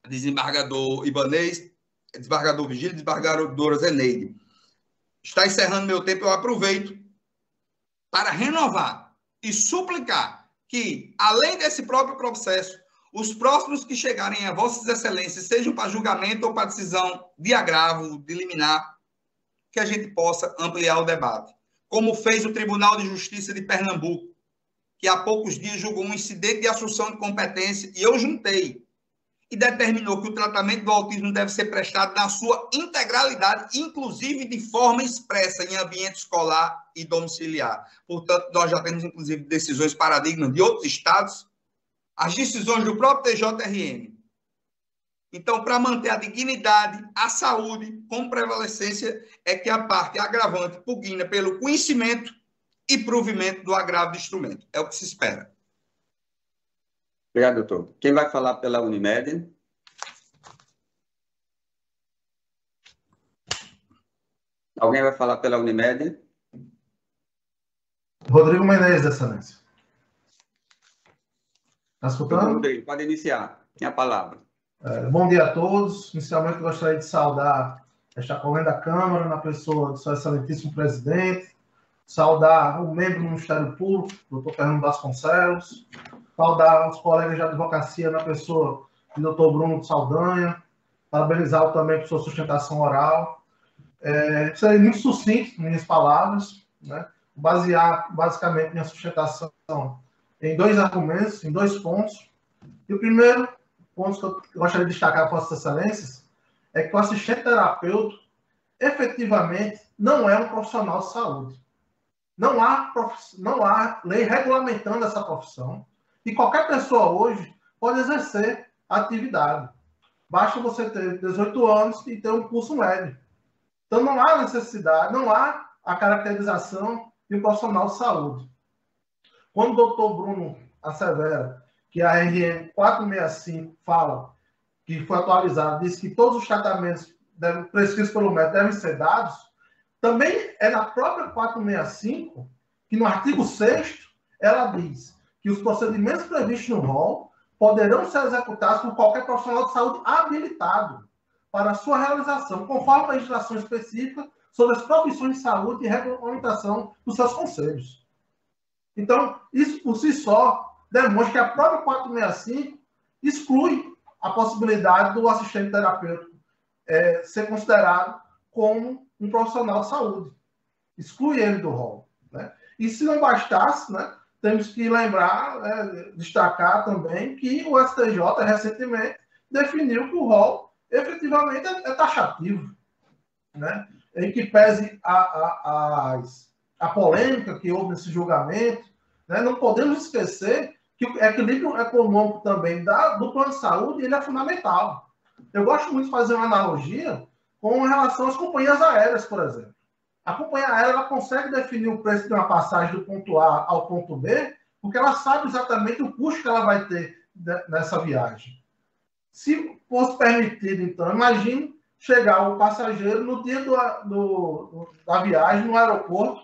desembargador Ibanez, desembargador Vigílio, desembargadora Zeneide, está encerrando meu tempo, eu aproveito para renovar e suplicar que, além desse próprio processo, os próximos que chegarem a Vossas Excelências, sejam para julgamento ou para decisão de agravo, de liminar, que a gente possa ampliar o debate. Como fez o Tribunal de Justiça de Pernambuco, que há poucos dias julgou um incidente de assunção de competência, e eu juntei, e determinou que o tratamento do autismo deve ser prestado na sua integralidade, inclusive de forma expressa em ambiente escolar e domiciliar. Portanto, nós já temos, inclusive, decisões paradigmas de outros estados, as decisões do próprio TJRM. Então, para manter a dignidade, a saúde, com prevalecência, é que a parte agravante pugna pelo conhecimento e provimento do agravo do instrumento. É o que se espera. Obrigado, doutor. Quem vai falar pela Unimed? Alguém vai falar pela Unimed? Rodrigo Menezes, Excelência. Está escutando? Rodrigo, pode iniciar. Tem a palavra. Bom dia a todos. Inicialmente, gostaria de saudar esta corrente da Câmara, na pessoa do seu excelentíssimo presidente, saudar o membro do Ministério Público, doutor Fernando Vasconcelos, saudar os colegas de advocacia na pessoa do doutor Bruno Saldanha, parabenizá-lo também por sua sustentação oral. Serei muito sucinto nas minhas palavras, né? Basear basicamente minha sustentação em dois argumentos, em dois pontos. E o primeiro ponto que eu gostaria de destacar para Vossas Excelências é que o assistente terapeuta efetivamente não é um profissional de saúde. Não há lei regulamentando essa profissão e qualquer pessoa hoje pode exercer a atividade. Basta você ter 18 anos e ter um curso médio. Então não há necessidade, não há a caracterização de um profissional de saúde. Quando o doutor Bruno assevera que a RN 465 fala, que foi atualizada, diz que todos os tratamentos prescritos pelo médico devem ser dados, também é na própria 465 que no artigo 6º ela diz que os procedimentos previstos no rol poderão ser executados por qualquer profissional de saúde habilitado para a sua realização, conforme a legislação específica sobre as profissões de saúde e regulamentação dos seus conselhos. Então, isso por si só demonstra que a própria 465 exclui a possibilidade do assistente terapêutico ser considerado como um profissional de saúde. Exclui ele do rol, né? E se não bastasse, né, temos que lembrar, destacar também que o STJ recentemente definiu que o rol efetivamente é taxativo, né? Em que pese a polêmica que houve nesse julgamento, né, não podemos esquecer que o equilíbrio econômico também do plano de saúde ele é fundamental. Eu gosto muito de fazer uma analogia com relação às companhias aéreas, por exemplo. A companhia aérea ela consegue definir o preço de uma passagem do ponto A ao ponto B, porque ela sabe exatamente o custo que ela vai ter nessa viagem. Se fosse permitido, então, imagine chegar o passageiro no dia da viagem, no aeroporto,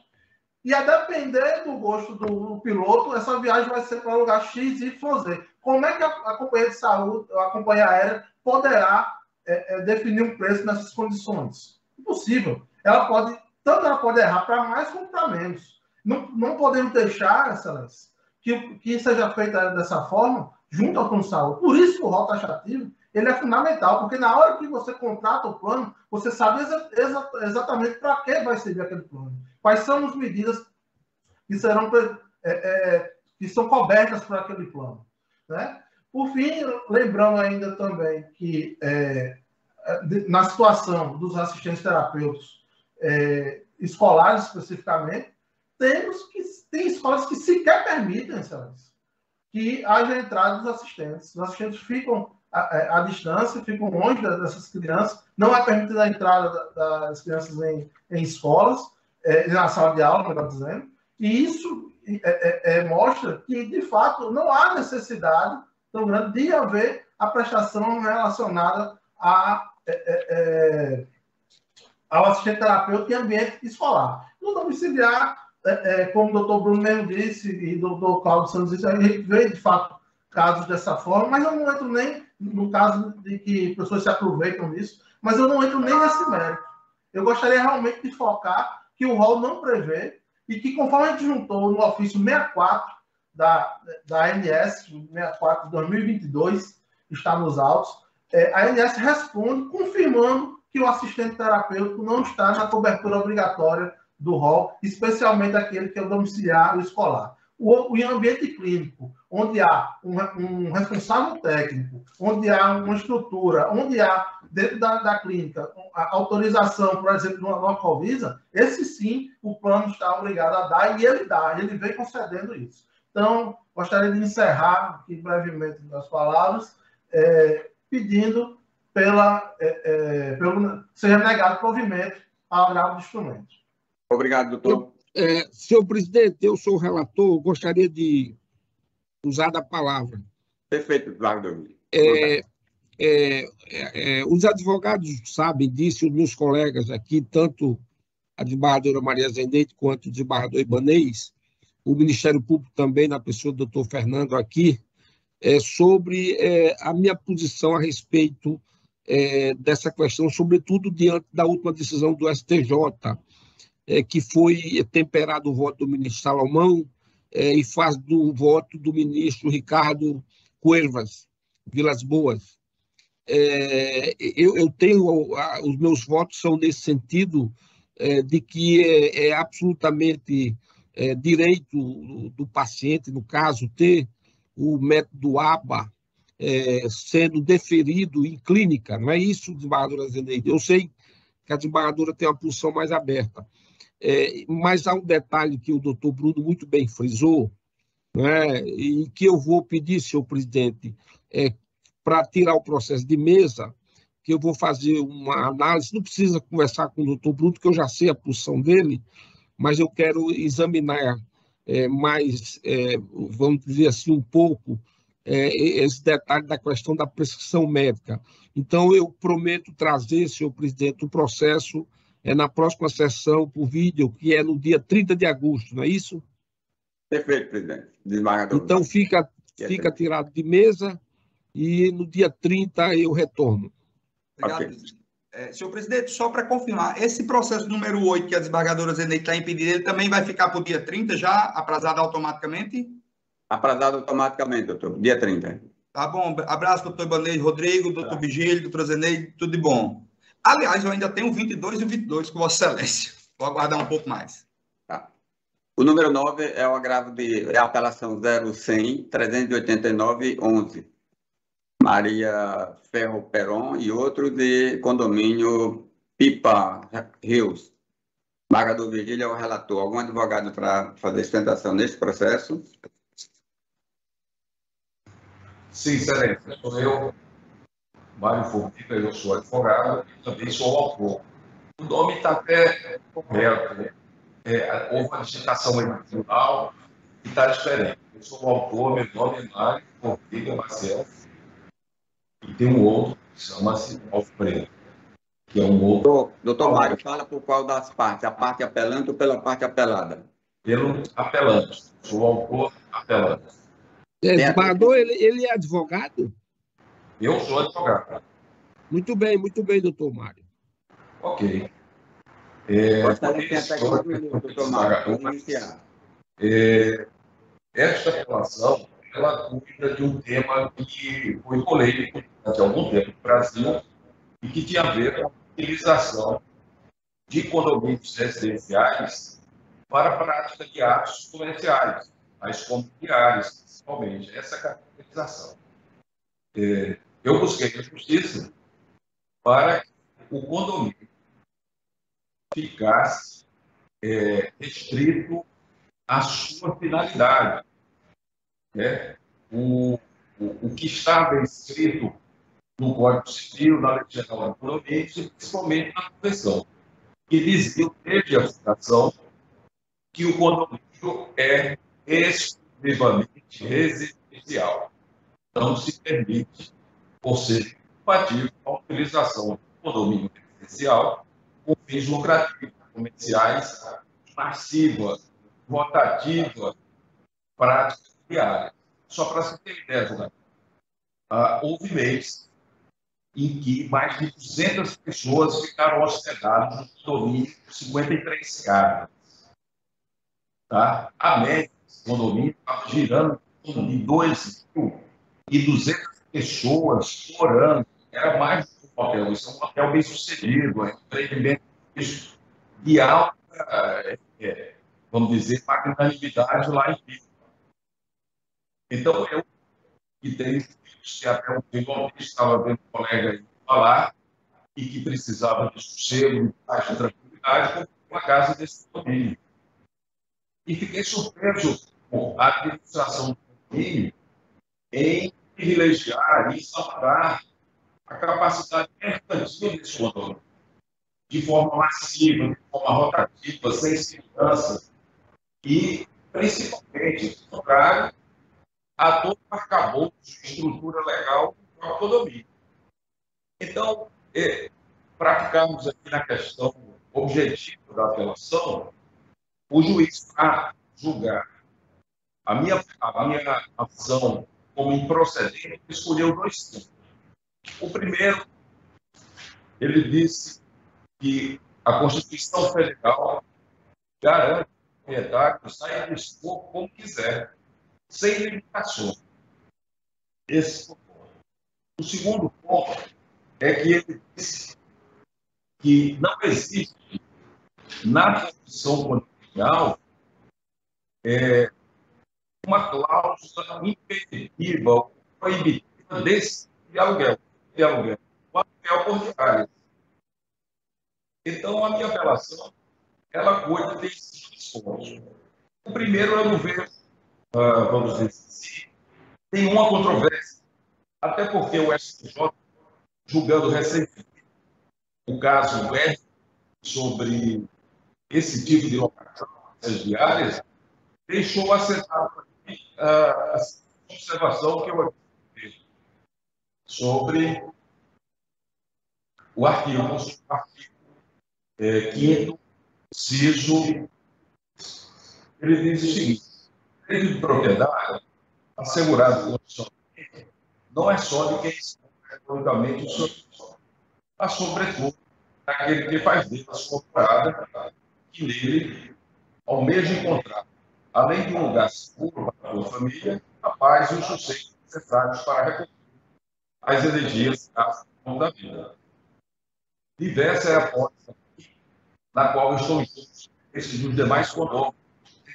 e a depender do gosto do piloto, essa viagem vai ser para o lugar X, Y, Z. Como é que a companhia de saúde, a companhia aérea, poderá definir um preço nessas condições? Impossível. Tanto ela pode errar para mais como para menos. Não podemos deixar, Excelência, que seja feita dessa forma, junto ao plano de saúde. Por isso que o rol taxativo ele é fundamental, porque na hora que você contrata o plano, você sabe exatamente para que vai servir aquele plano. Quais são as medidas que serão que são cobertas por aquele plano, né? Por fim, lembrando ainda também que na situação dos assistentes terapêuticos escolares especificamente, tem escolas que sequer permitem, Excelência, que haja entrada dos assistentes. Os assistentes ficam à distância, ficam longe dessas crianças, não é permitida a entrada das crianças em escolas, na sala de aula, melhor dizendo, e isso mostra que, de fato, não há necessidade tão grande de haver a prestação relacionada ao assistente terapêutico em ambiente escolar. No domiciliar, como o doutor Bruno mesmo disse, e o doutor Cláudio Santos disse, a gente vê, de fato, casos dessa forma, mas eu não entro nem no caso de que pessoas se aproveitam disso, mas eu não entro nem nesse mérito. Eu gostaria realmente de focar que o rol não prevê e que, conforme a gente juntou no ofício 64 da ANS, 64 de 2022, está nos autos, a ANS responde confirmando que o assistente terapêutico não está na cobertura obrigatória do rol, especialmente aquele que é o domiciliar ou escolar. O ambiente clínico, onde há um responsável técnico, onde há uma estrutura, onde há, dentro da clínica, a autorização, por exemplo, numa Covisa, esse sim o plano está obrigado a dar, e ele vem concedendo isso. Então, gostaria de encerrar aqui brevemente as palavras, pedindo seja negado provimento ao agravo do instrumento. Obrigado, doutor. Senhor presidente, eu sou o relator, gostaria de usar da palavra. Perfeito, Eduardo. Os advogados sabem disso, os meus colegas aqui, tanto a desembargadora Maria Zeneide quanto o desembargador Ibanez, o Ministério Público também, na pessoa do doutor Fernando aqui, sobre a minha posição a respeito dessa questão, sobretudo diante da última decisão do STJ, que foi temperado o voto do ministro Salomão e faz do voto do ministro Ricardo Cuervas, Vilas Boas. Eu tenho, os meus votos são nesse sentido de que é absolutamente direito do paciente, no caso, ter o método ABA sendo deferido em clínica. Não é isso, desembargadora Zeneide? Eu sei que a desembargadora tem uma posição mais aberta. Mas há um detalhe que o doutor Bruno muito bem frisou, né, e que eu vou pedir, senhor presidente, para tirar o processo de mesa, que eu vou fazer uma análise, não precisa conversar com o doutor Bruno, porque eu já sei a posição dele, mas eu quero examinar mais, vamos dizer assim, um pouco, esse detalhe da questão da prescrição médica. Então, eu prometo trazer, senhor presidente, o processo na próxima sessão por vídeo, que é no dia 30 de agosto, não é isso? Perfeito, presidente. Desembargador. Então, fica tirado de mesa e no dia 30 eu retorno. Obrigado, presidente. Senhor presidente, só para confirmar, esse processo número 8 que a desembargadora Zeneide está impedindo, ele também vai ficar para o dia 30 já, aprazado automaticamente? Aprazado automaticamente, doutor. Dia 30. Tá bom. Abraço, doutor Ibanez, Rodrigo, doutor Vigílio, doutora Zeneide, tudo de bom. Aliás, eu ainda tenho o 22 e o 22 com Vossa Excelência. Vou aguardar um pouco mais. Tá. O número 9 é o agravo de apelação 0100-389-11. Maria Ferro Peron e outro de condomínio Pipa Rios. Desembargador Virgílio é o relator. Algum advogado para fazer sustentação nesse processo? Sim, excelência. Sou eu, Mário Formiga, eu sou advogado e também sou autor. O nome está até correto, né? Houve uma digitação em tribunal e está diferente. Eu sou o autor, meu nome é Mário Formiga Marcelo. E tem um outro que chama-se Alfredo, que é um outro... Doutor Mário, fala por qual das partes, a parte apelante ou pela parte apelada? Pelo apelante. Sou autor apelante. Desembargador, ele é advogado? Eu sou advogado. Muito bem, doutor Mário. Ok. Gostaria de até 5 minutos, doutor Mário, para iniciar. Esta relação, ela cuida de um tema que foi polêmico há algum tempo no Brasil e que tinha a ver com a utilização de condomínios residenciais para a prática de atos comerciais, as imobiliárias, principalmente, essa caracterização. Eu busquei a justiça para que o condomínio ficasse restrito à sua finalidade. Né? O que estava escrito no Código Civil, na Lei Geral de Condomínios e principalmente na Convenção, que dizia desde a fundação que o condomínio é exclusivamente residencial. Não se permite, por ser compatível, a utilização do condomínio residencial com fins lucrativos, comerciais, massivas, rotativas, práticas diárias. Só para você ter ideia, houve meses em que mais de 200 pessoas ficaram hospedadas no condomínio com 53 casas. Tá? A média desse condomínio estava girando de 2.200 pessoas por ano. Era mais do que um hotel. Isso é um hotel bem sucedido, é um empreendimento de alta, vamos dizer, magnanimidade lá em Pico. Então, eu, que tenho que até um tempo estava vendo um colega aí falar e que precisava de sossego, de paz, de tranquilidade, comprei uma casa desse condomínio. E fiquei surpreso com a administração do condomínio em privilegiar e exaltar a capacidade mercantil desse condomínio, de forma massiva, de forma rotativa, sem segurança e, principalmente, contrário a todo o arcabouço de estrutura legal do próprio condomínio. Então, para ficarmos aqui na questão objetiva da apelação, o juiz, para julgar a minha ação como improcedente, escolheu 2 tipos. O primeiro, ele disse que a Constituição Federal garante que o proprietário saia do escopo como quiser, sem limitações. Esse é o ponto. O segundo ponto é que ele disse que não existe na Constituição condominial uma cláusula impeditiva ou proibitiva desse de aluguel. O aluguel por diárias. Então, a minha apelação, ela cuida desses pontos. O primeiro, eu não vejo, vamos dizer assim, nenhuma controvérsia. Até porque o STJ, julgando recentemente o caso R sobre esse tipo de locação, essas diárias, deixou assentada a observação que eu vejo sobre o artigo 5º, inciso, ele diz o seguinte: direito de propriedade assegurado constitucionalmente não é só de quem está economicamente o seu, mas sobretudo daquele que faz dele a sua morada, que nele almeja encontrar, além de um lugar seguro para a sua família, a paz e o sossego necessários para recuperar as energias da vida. Diversa é a hipótese na qual estão juntos esses dos demais condôminos,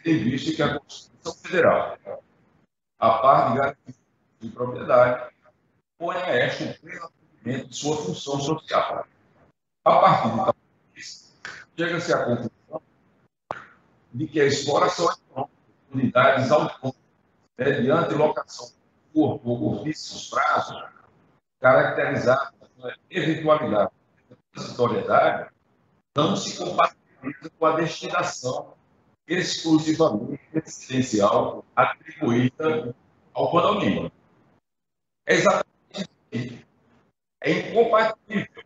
tendo em vista que a Constituição Federal, a par de garantia de propriedade, põe a esta o pleno cumprimento de sua função social. A partir de tal chega-se à conclusão de que a exploração econômica de unidades autônomas, mediante locação por vícios prazos, caracterizada pela eventualidade da transitoriedade, não se compatibiliza com a destinação exclusivamente residencial atribuída ao condomínio. É exatamente isso é incompatível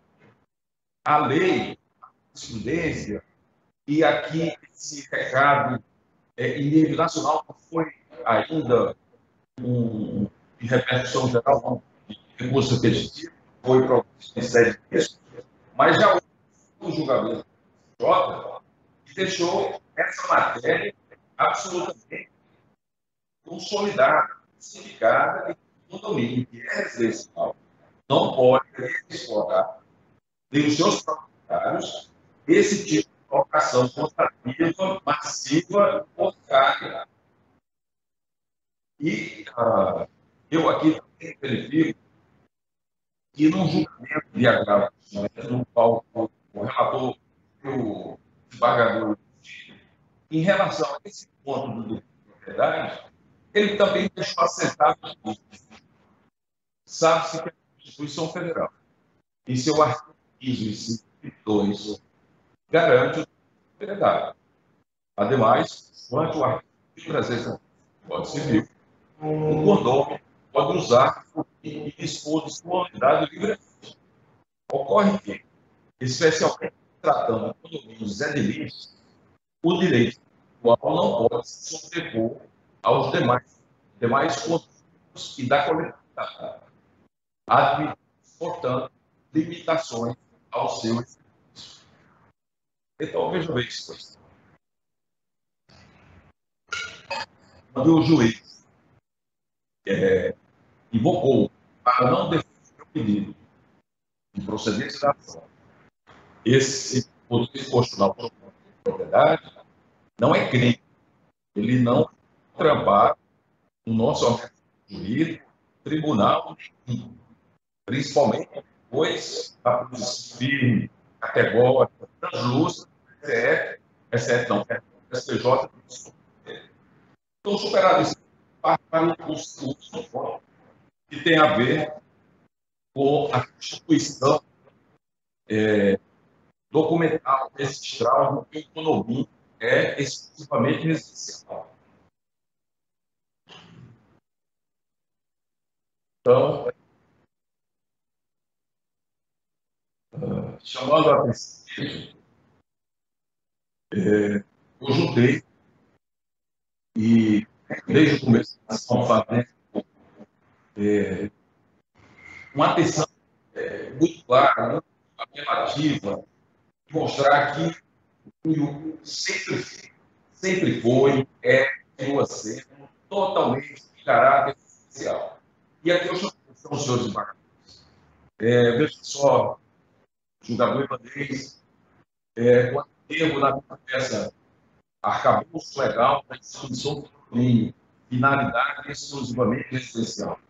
a lei, a jurisprudência, e aqui esse recado em nível nacional não foi ainda de repercussão geral, de recurso repetitivo, foi para o Ministério de Justiça, mas já houve um julgamento do Jota que deixou essa matéria absolutamente consolidada, justificada e no domínio que é residencial. Não pode explorar, nem os seus proprietários, esse tipo de locação contrativa, massiva, orgânica. E eu aqui também verifico que num julgamento de agravo, no qual o relator, o desembargador, em relação a esse ponto do direito de propriedade, ele também deixou assentado sabe-se que a Constituição Federal, em seu artigo 15, 2, garante a propriedade. Ademais, quanto ao artigo 300 do Código Civil, o condômino pode usar e dispor de sua unidade livremente. Ocorre que, especialmente tratando de condomínios edilícios, o direito atual não pode se sobrepor aos demais condomínios e da coletividade, admitindo, portanto, limitações ao seu exercício. Então, veja bem isso. Quando o juiz invocou para não defender o pedido de procedência da ação, esse poder constitucional de propriedade não é crime. Ele não trampar no nosso ordenamento jurídico, tribunal, principalmente depois da posição firme, categórica, translúcida, STF não, STJ. Então, superado isso, para o que tem a ver com a constituição documental registral que o condomínio é exclusivamente residencial. Então, chamando a atenção, eu juntei e, desde o começo da ação, fazendo uma atenção muito clara, muito apelativa, mostrar que o sempre foi, continua sendo totalmente de caráter especial. E aqui eu chamo a atenção dos senhores embargadores. Veja só, julgador Ibanez, quando eu, na minha peça, arcabouço legal da instituição do condomínio, finalidade exclusivamente residencial.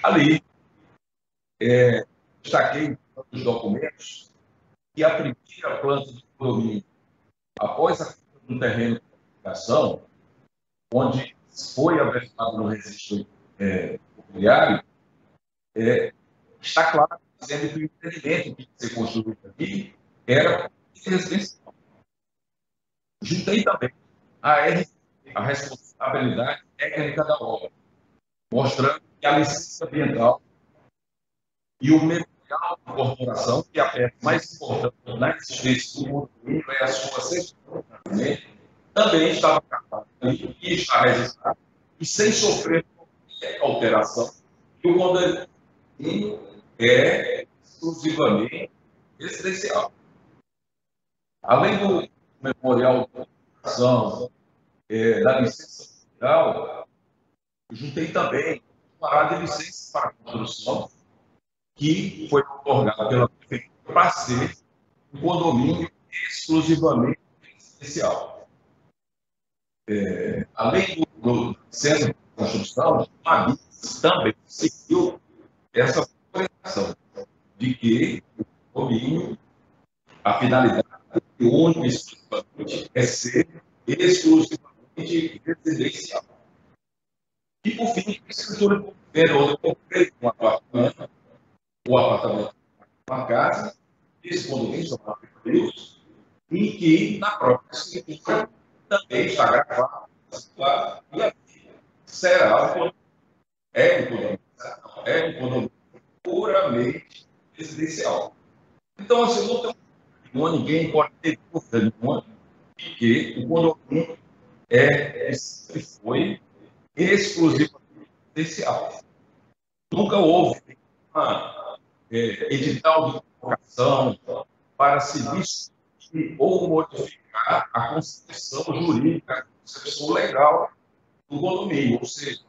Ali, destaquei nos documentos que a primeira planta do condomínio, após a compra do terreno de edificação, onde foi aversado no registro imobiliário, está claro, dizendo que o empreendimento que ia ser construído aqui era residencial. Juntei também a responsabilidade técnica da obra, mostrando que a licença ambiental e o memorial de incorporação, que é a peça mais importante na existência do condomínio, é a sua certidão, também estava capaz e está registrado, e sem sofrer qualquer alteração, que o condomínio é exclusivamente residencial. Além do memorial de incorporação, da licença ambiental, eu juntei também uma de licença para construção, que foi otorgada pela prefeitura para ser um condomínio exclusivamente residencial. Além do centro de construção, a BIS também seguiu essa orientação de que o condomínio, a finalidade única e exclusivamente é ser exclusivamente residencial. E, por fim, a escritura do governo, onde eu comprei um apartamento, o apartamento de uma casa, esse condomínio chamado Deus, em que, na própria escritura, também está gravado, e aqui será um condomínio. É um condomínio puramente residencial. Então, assim, ninguém pode ter dúvida nenhuma de que o condomínio sempre foi exclusivamente residencial. Nunca houve uma edital de convocação para se discutir ou modificar a concepção jurídica, a concepção legal do condomínio, ou seja,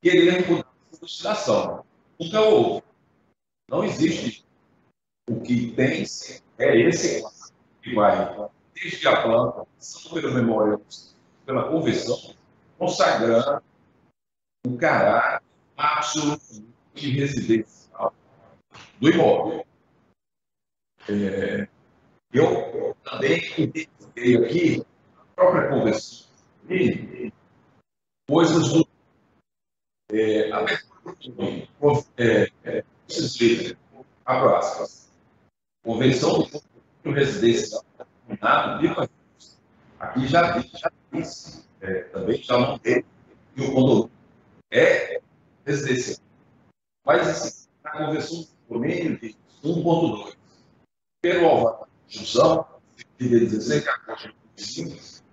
querer mudar a destinação. Nunca houve. Não existe. O que tem é esse que vai, desde a planta, pela memória, pela convenção, consagrando o caráter absolutamente residencial do imóvel. Eu também identifiquei aqui, na própria convenção, coisas do abro aspas, convenção do condomínio residencial aqui já disse, também já não tem que o condomínio é residencial. Mas assim, na convenção do condomínio diz 1.2, pelo alvará de Constituição, de 16 a 2005,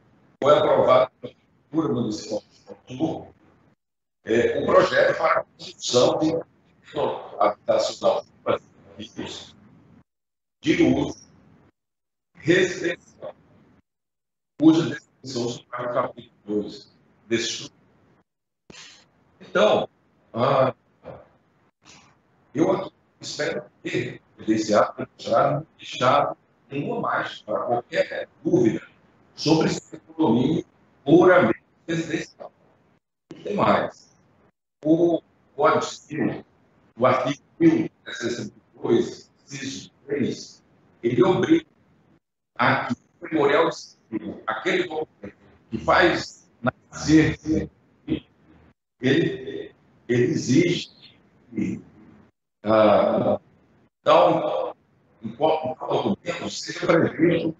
foi aprovado pela Prefeitura Municipal de Porto o projeto para a construção de habitacional de uso residencial, cuja definição se faz no capítulo 2 desse estudo. Então, eu aqui espero ter evidenciado, deixado nenhuma mais para qualquer dúvida sobre esse condomínio puramente residencial. Não tem mais. O Código Civil, o artigo 1062, inciso 3, ele obriga a que o memorial civil, aquele documento que faz nascer, ele exige que então, em qual documento seja previsto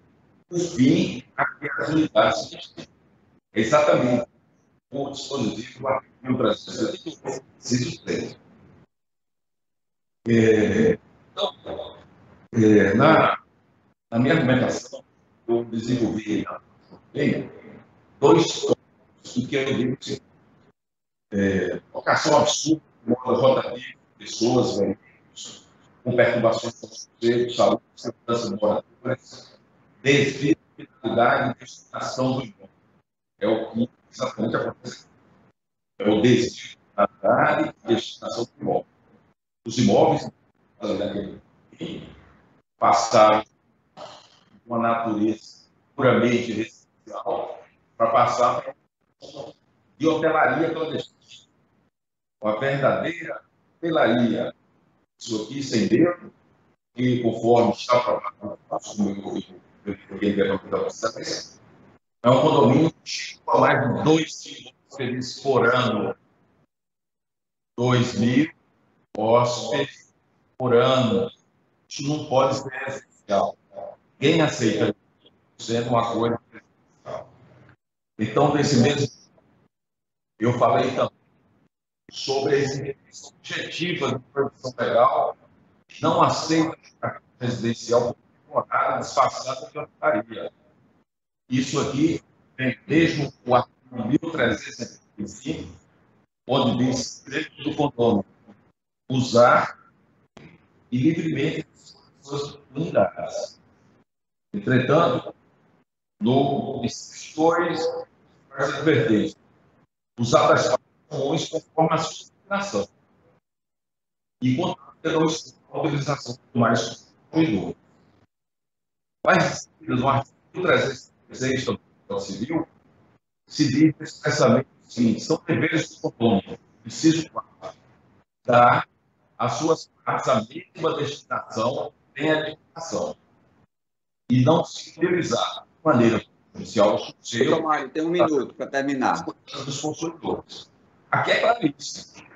o fim àquelas unidades existentes. É exatamente o dispositivo do artigo 1362, inciso 3. Então, na minha argumentação, eu desenvolvi dois tópicos em que eu digo que locação absurda, rotativa de pessoas, veículos, com perturbações do sujeito, saúde, segurança de moradores, desvio de finalidade e destinação do imóvel. É o que exatamente acontece. É o desvio de finalidade e destinação do imóvel. Os imóveis passaram de uma natureza puramente residencial para passar para de hotelaria clandestina. Uma verdadeira hotelaria. Isso aqui sem dedo, e conforme está aprovado, é um condomínio que chega a mais de 2 hóspedes por ano. 2.000 hóspedes por ano. Isso não pode ser residencial. Quem aceita isso sendo uma coisa residencial? Então, nesse mesmo, eu falei também sobre a execução objetiva de proibição legal, não aceita a residencial por temporada disfarçada de hotelaria. Isso aqui vem desde o artigo 1375, onde diz direito do condomínio usar e livremente suas unidades. Entretanto, no inciso 2, as advertências, usar as comuns conforme a sua destinação. E contanto, terão autorização de mais consumidores. Mas, no artigo 306 do Código Civil, se diz expressamente o seguinte: são deveres do condomínio, inciso 4, dar às suas partes a mesma destinação em edificação e não se utilizar de maneira potencial Doutor Mário, tem 1 minuto para terminar. Dos consumidores. Aqui é claríssimo.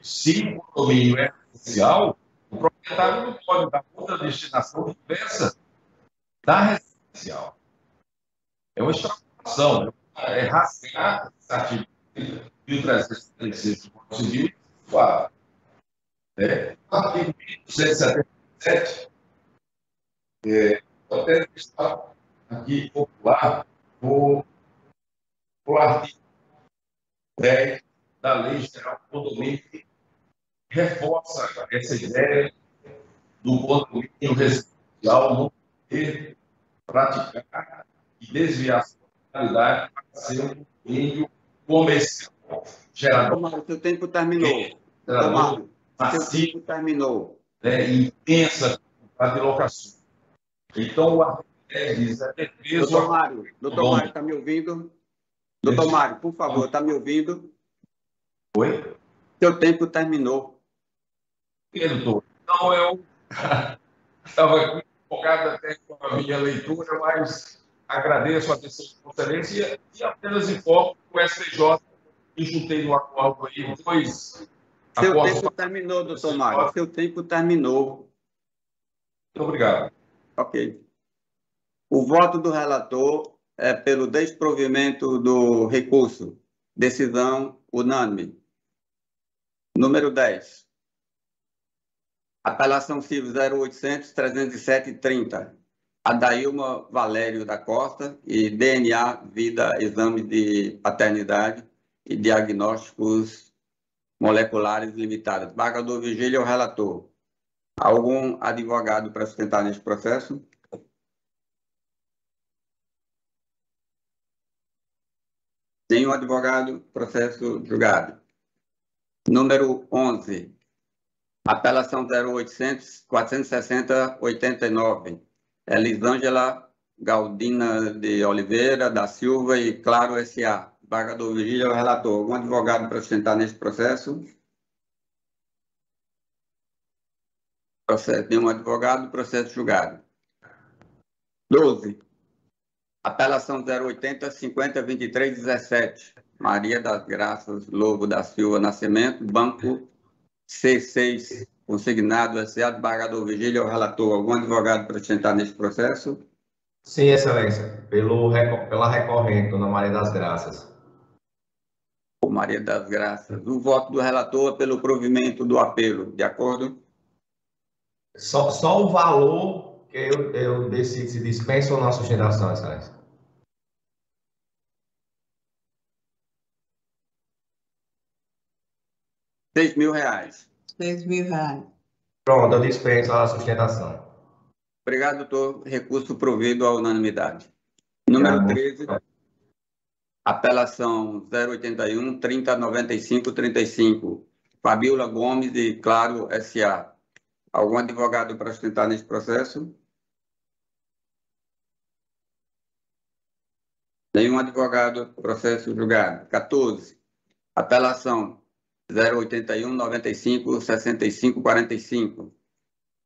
Se o condomínio é residencial, o proprietário não pode dar outra destinação diversa da residencial. É uma extrapolação, é rasgar esse artigo 1336 do Código Civil, claro. O artigo 177, eu até está aqui popular o artigo 10 da Lei Geral do Condomínio, que reforça essa ideia do condomínio residencial não poder praticar e desviar sua finalidade para ser um condomínio comercial. Tomário, seu tempo terminou. Tomário, seu tempo terminou. Intensa de locação. Então, o artigo 10 diz a defesa... Doutor Mário, está me ouvindo? Doutor Mário, por favor, está me ouvindo? Oi? Seu tempo terminou. Doutor, então eu estava empolgado até com a minha leitura, mas agradeço a atenção de Vossa Excelência e apenas informo que o STJ enxutei no acordo aí dois... Seu tempo terminou, doutor Mário. Seu tempo terminou. Muito obrigado. Ok. O voto do relator é pelo desprovimento do recurso. Decisão unânime. Número 10. Apelação civil 0800-307-30. Adailma Valério da Costa e DNA Vida Exame de Paternidade e Diagnósticos Moleculares Limitados. Desembargador Vigílio é o relator. Algum advogado para sustentar neste processo? Nenhum advogado, processo julgado. Número 11. Apelação 0800-460-89. Elisângela Galdina de Oliveira da Silva e Claro S.A. Desembargador Vigílio é o relator. Algum advogado para sustentar neste processo? Nenhum advogado, processo julgado. 12. Apelação 080-50-23-17. Maria das Graças Lobo da Silva Nascimento, Banco C6, consignado S.A. Desembargador Vigílio é o relator. Algum advogado para sustentar neste processo? Sim, Excelência. Pela recorrente, dona Maria das Graças. Maria das Graças. O voto do relator é pelo provimento do apelo. De acordo? Só o valor que eu decido se dispensa ou não a sustentação, Excelência. R$6.000. R$6.000. Pronto, eu dispenso a sustentação. Obrigado, doutor. Recurso provido à unanimidade. Número 13. Apelação 081-3095-35. Fabiola Gomes e Claro S.A. Algum advogado para sustentar neste processo? Nenhum advogado, processo julgado. 14. Apelação 081-95-65-45.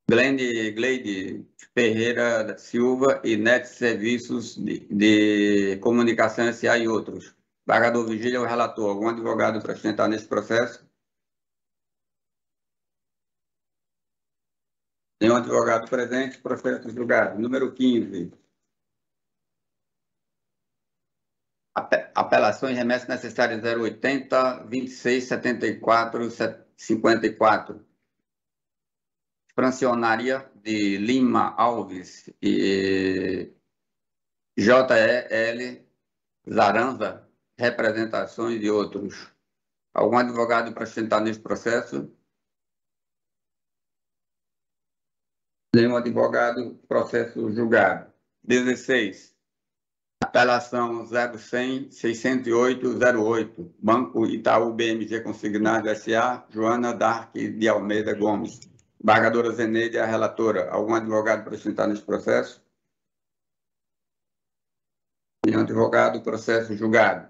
Gleide Ferreira da Silva e Net Serviços de Comunicação S.A. e outros. Desembargador Vigílio é o relator. Algum advogado para sustentar neste processo? Nenhum advogado presente, processo julgado. Número 15. Apelações remessas necessárias 080, 26, 74, 54. Francionaria de Lima Alves e JEL Zaranza, representações e outros. Algum advogado para sustentar neste processo? Nenhum advogado, processo julgado. 16. Apelação 0100-608-08. Banco Itaú BMG Consignado S.A. Joana Dark de Almeida Gomes. Desembargadora Zeneide, a relatora. Algum advogado para sustentar neste processo? Nenhum advogado, processo julgado.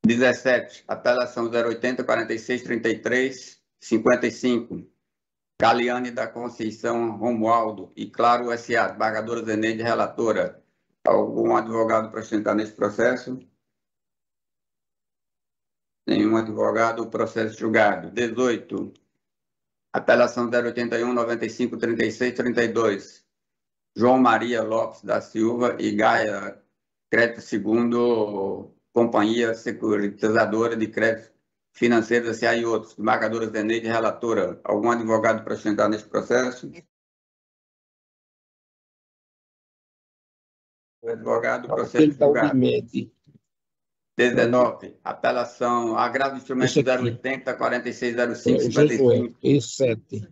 17. Apelação 080-46-33-55. Caliane da Conceição Romualdo e Claro S.A. Desembargadora Zeneide, relatora. Algum advogado para sustentar neste processo? Nenhum advogado, processo julgado. 18. Apelação 081-95-36-32. João Maria Lopes da Silva e Gaia Crédito Segundo, Companhia Securitizadora de Crédito financeiros, SA e outros. Desembargadora Zeneide, relatora. Algum advogado para sustentar neste processo? O advogado, processo julgado. 19, apelação, agravo de instrumento 080, 4605, 55. E7.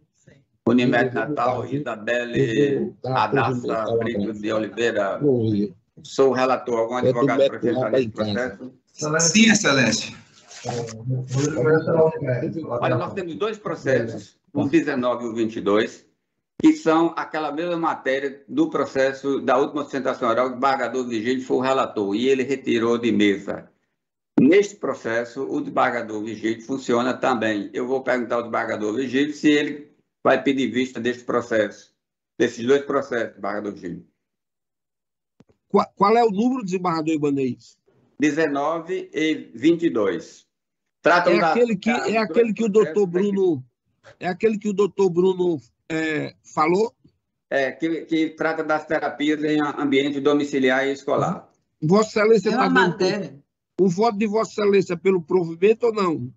Unimed Natal, Isabelle Adassa Brito de Oliveira. Sou o relator. Algum advogado para apresentar nesse processo? Sim, Excelência. Olha, nós temos dois processos, o 19 e o 22, que são aquela mesma matéria do processo da última sustentação oral. O desembargador Vigílio foi o relator e ele retirou de mesa. Neste processo, o desembargador Vigílio funciona também. Eu vou perguntar ao desembargador Vigílio se ele vai pedir vista deste processo, desses dois processos, desembargador Vigílio. Qual é o número, desembargador Ibanez? 19 e 22. Tratam é aquele que o doutor Bruno... É aquele que o doutor Bruno falou? Que trata das terapias em ambiente domiciliar e escolar. Vossa Excelência está dando o voto de Vossa Excelência pelo provimento ou não?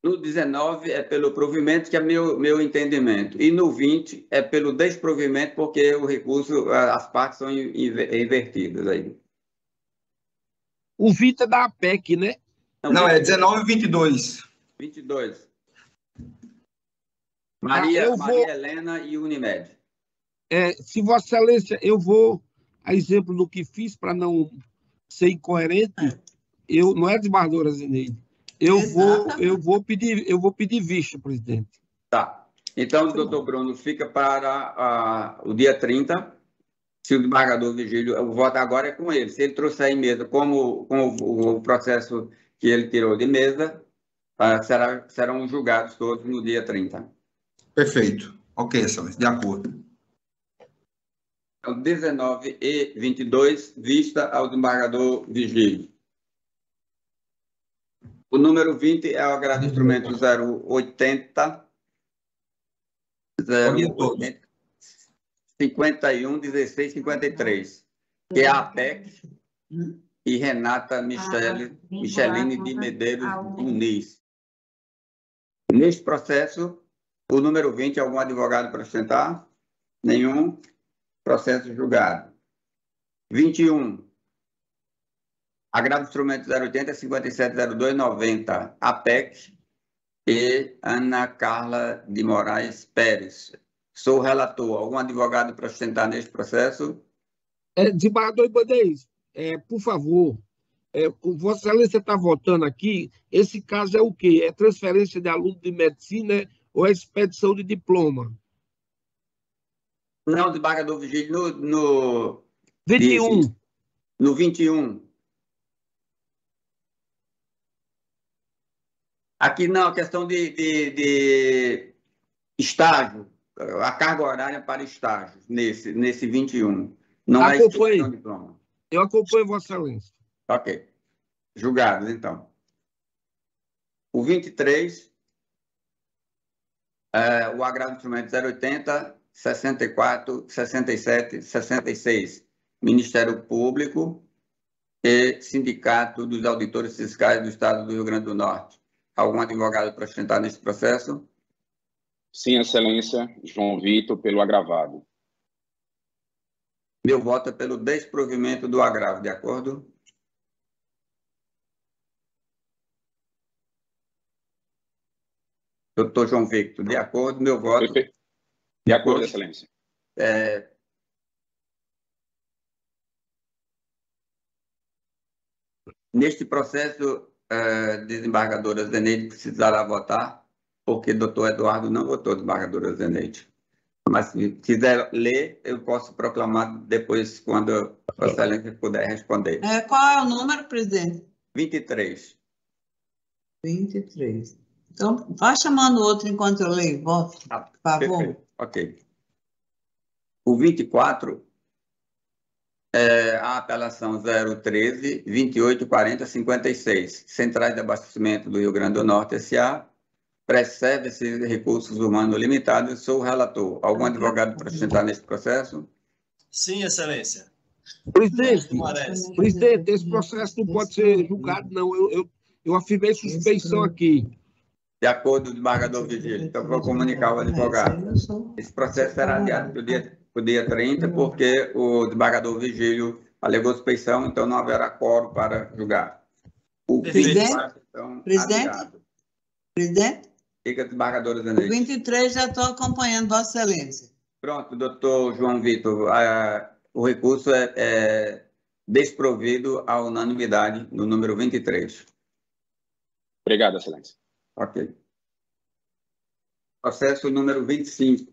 No 19 é pelo provimento, que é meu entendimento. E no 20 é pelo desprovimento, porque o recurso, as partes são invertidas aí. O 20 é da APEC, né? Não, é 19 e 22. 22. Maria Helena e Unimed. Se Vossa Excelência, eu vou, a exemplo do que fiz, para não ser incoerente, não é desembargadora Zeneide, eu vou pedir vista, presidente. Tá. Então, o doutor Bruno fica para o dia 30. Se o desembargador Vigílio, o voto agora é com ele. Se ele trouxer em mesa com o processo que ele tirou de mesa, serão julgados todos no dia 30. Perfeito. Ok, Excelência. De acordo. Então, 19 e 22, vista ao desembargador Vigílio. O número 20 é o agravo de instrumento 080, 51, 16, 53, que é a APEC e Renata Micheline de Medeiros Muniz. Neste processo, o número 20, algum advogado para sustentar? Nenhum. Processo julgado. 21. Agravo de instrumento 080, 5702, 90. APEC e Ana Carla de Moraes Pérez. Sou o relator. Algum advogado para sustentar neste processo? Desembargador Ibanez, por favor, Vossa Excelência está votando aqui. Esse caso é o quê? É transferência de aluno de medicina ou é expedição de diploma? Não, desembargador Vigílio, no 21. No 21. Aqui não, questão de estágio, a carga horária para estágios, nesse 21. Não é expedição de diploma. Eu acompanho Vossa Excelência. Ok. Julgados, então. O 23, o agravo de instrumento 080, 64, 67, 66. Ministério Público e Sindicato dos Auditores Fiscais do Estado do Rio Grande do Norte. Algum advogado para sustentar nesse processo? Sim, Excelência. João Vitor, pelo agravado. Meu voto é pelo desprovimento do agravo, de acordo? Doutor João Victor, de acordo, meu voto. Perfeito. De acordo, Excelência. Neste processo, desembargadora Zeneide precisará votar, porque doutor Eduardo não votou, desembargadora Zeneide. Mas se quiser ler, eu posso proclamar depois, quando a Excelência puder responder. Qual é o número, presidente? 23. 23. Então, vá chamando o outro enquanto eu leio. Voto, por favor. Perfeito. Ok. O 24 é a apelação 013, 2840, 56. Centrais de Abastecimento do Rio Grande do Norte, S.A., Pré-Services Recursos Humanos Limitados. Sou o relator. Algum advogado para sustentar nesse processo? Sim, Excelência. Presidente, esse processo não pode ser julgado, não. Eu Eu afirmei suspeição aqui. De acordo com o desembargador Vigílio. Então, vou comunicar ao advogado. Esse processo será adiado para o dia 30, porque o desembargador Vigílio alegou suspeição, então não haverá quórum para julgar. O Presidente? então, Presidente? Presidente? Fica, desembargadora O Zeneide. 23 já estou acompanhando, Vossa Excelência. Pronto, doutor João Vitor. O recurso é desprovido à unanimidade no número 23. Obrigado, Excelência. Ok. Processo número 25.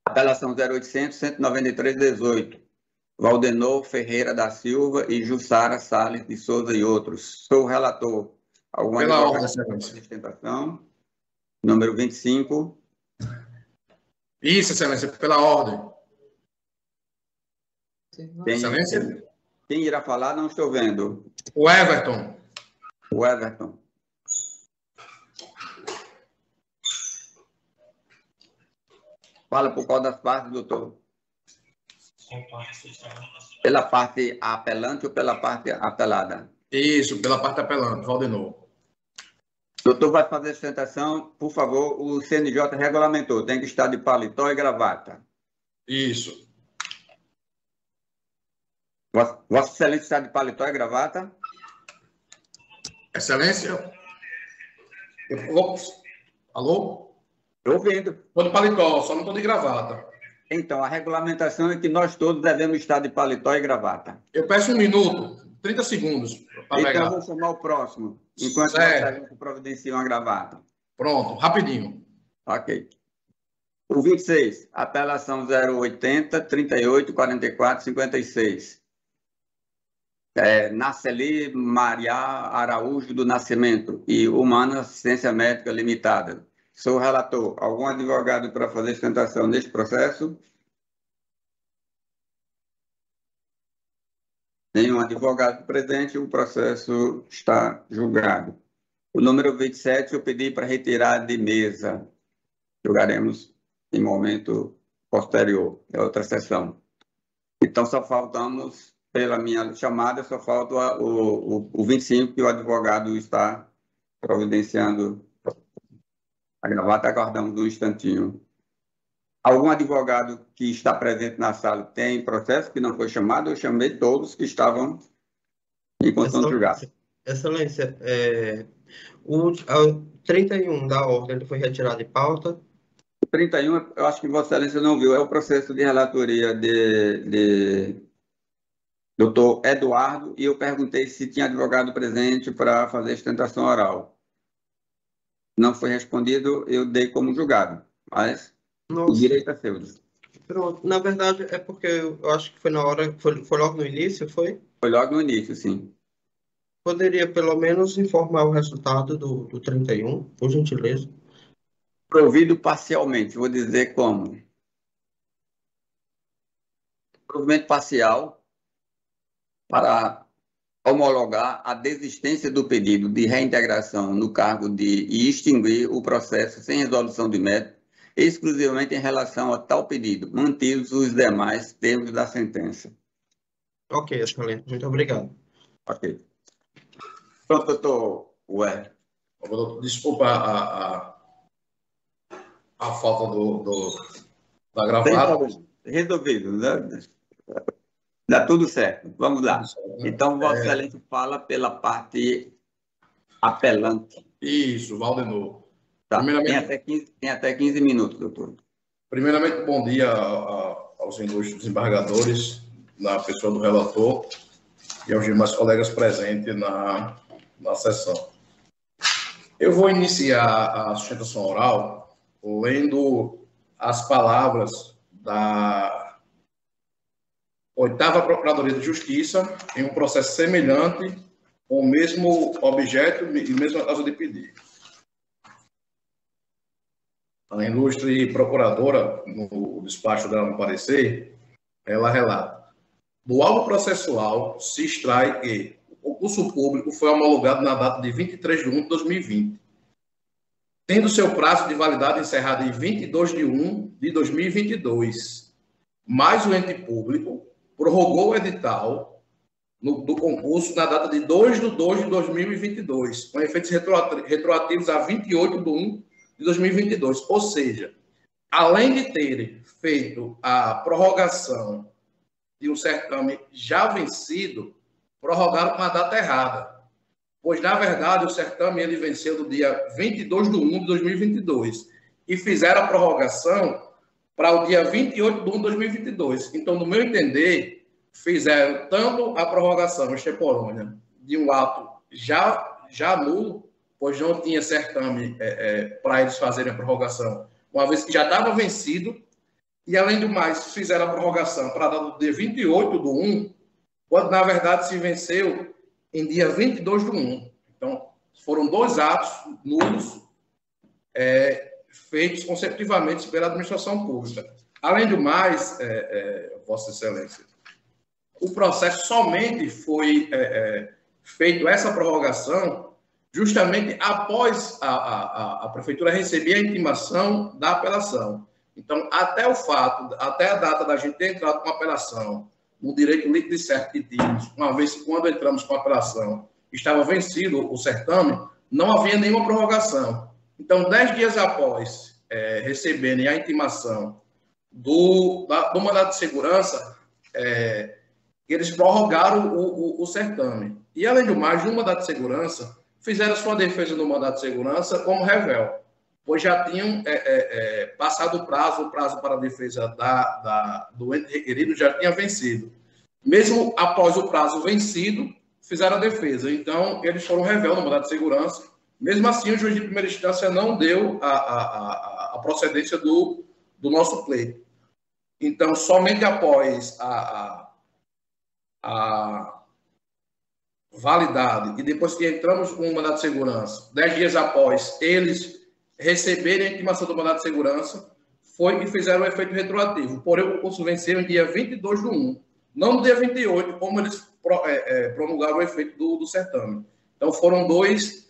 Apelação 0800-193-18. Valdenor Ferreira da Silva e Jussara Salles de Souza e outros. Sou o relator. Alguma Pela ordem, Excelência. Sustentação. Número 25. Isso, Excelência, pela ordem. Excelência? Quem irá falar? Não estou vendo. O Everton. O Everton. Fala por qual das partes, doutor? Pela parte apelante ou pela parte apelada? Isso, pela parte apelante, Valdenor. Doutor, vai fazer a sustentação, por favor, o CNJ regulamentou, tem que estar de paletó e gravata. Isso. Vossa Excelência está de paletó e gravata? Excelência? Alô? Estou ouvindo. Estou de paletó, só não estou de gravata. Então, a regulamentação é que nós todos devemos estar de paletó e gravata. Eu peço 1 minuto, 30 segundos. Então, eu vou chamar o próximo, enquanto você providencia uma gravata. Pronto, rapidinho. Ok. O 26, apelação 080, 38, 44, 56. Naceli Maria Araújo do Nascimento e Humana Assistência Médica Limitada. Sou o relator. Algum advogado para fazer sustentação neste processo? Nenhum advogado presente, o processo está julgado. O número 27, eu pedi para retirar de mesa. Julgaremos em momento posterior, é outra sessão. Então, só faltamos, pela minha chamada, só falta o 25, que o advogado está providenciando a gravata. Aguardamos um instantinho. Algum advogado que está presente na sala tem processo que não foi chamado? Eu chamei todos que estavam em condição de julgar. Excelência, o 31 da ordem ele foi retirado de pauta. O 31, eu acho que Vossa Excelência não viu, é o processo de relatoria de doutor Eduardo, e eu perguntei se tinha advogado presente para fazer sustentação oral. Não foi respondido, eu dei como julgado, mas o direito é seu. Pronto. Na verdade, é porque eu acho que foi na hora, foi logo no início, foi? Foi logo no início, sim. Poderia, pelo menos, informar o resultado do 31, por gentileza? Provido parcialmente, vou dizer como. Provimento parcial para homologar a desistência do pedido de reintegração no cargo e extinguir o processo sem resolução de mérito, exclusivamente em relação a tal pedido, mantidos os demais termos da sentença. Ok, excelente. Muito obrigado. Ok. Pronto, doutor Ué. Desculpa a falta da gravata. Resolvido, né? Dá tudo certo. Vamos lá. Então, Vossa Excelência fala pela parte apelante. Isso, Valdenor. Tá. Tem até 15 minutos, doutor. Primeiramente, bom dia aos ilustres desembargadores, na pessoa do relator e aos demais colegas presentes na sessão. Eu vou iniciar a sustentação oral lendo as palavras da 8ª Procuradoria de Justiça em um processo semelhante, com o mesmo objeto e mesma causa de pedido. A ilustre procuradora, no despacho dela no parecer, ela relata: do auto processual se extrai que o concurso público foi homologado na data de 23 de 1 de 2020, tendo seu prazo de validade encerrado em 22 de 1 de 2022, mas o ente público prorrogou o edital do concurso na data de 2/2/2022, com efeitos retroativos a 28/1/2022. Ou seja, além de terem feito a prorrogação de um certame já vencido, prorrogaram com a data errada. Pois, na verdade, o certame ele venceu no dia 22/1/2022 e fizeram a prorrogação para o dia 28/1/2022. Então, no meu entender, fizeram tanto a prorrogação extemporânea de um ato já nulo, pois não tinha certame para eles fazerem a prorrogação, uma vez que já estava vencido, e, além do mais, fizeram a prorrogação para a data do dia 28/1, quando, na verdade, se venceu em dia 22/1. Então, foram 2 atos nulos feitos consecutivamente pela administração pública. Além do mais, Vossa Excelência, o processo somente foi feito essa prorrogação justamente após a Prefeitura receber a intimação da apelação. Então, até a data da gente ter entrado com a apelação no direito líquido e certo que tínhamos, uma vez que quando entramos com a apelação estava vencido o certame, não havia nenhuma prorrogação. Então, 10 dias após receberem a intimação do mandato de segurança, eles prorrogaram o certame. E, além do mais, no mandato de segurança, fizeram sua defesa do mandato de segurança como revel, pois já tinham passado o prazo para a defesa do ente requerido já tinha vencido. Mesmo após o prazo vencido, fizeram a defesa. Então, eles foram revel no mandato de segurança. Mesmo assim, o juiz de primeira instância não deu a procedência do nosso pleito. Então, somente após a validade, e depois que entramos com o mandato de segurança, 10 dias após eles receberem a intimação do mandato de segurança, foi que fizeram o efeito retroativo. Porém, o concurso venceu em dia 22/1, não no dia 28, como eles promulgaram o efeito do certame. Então, foram dois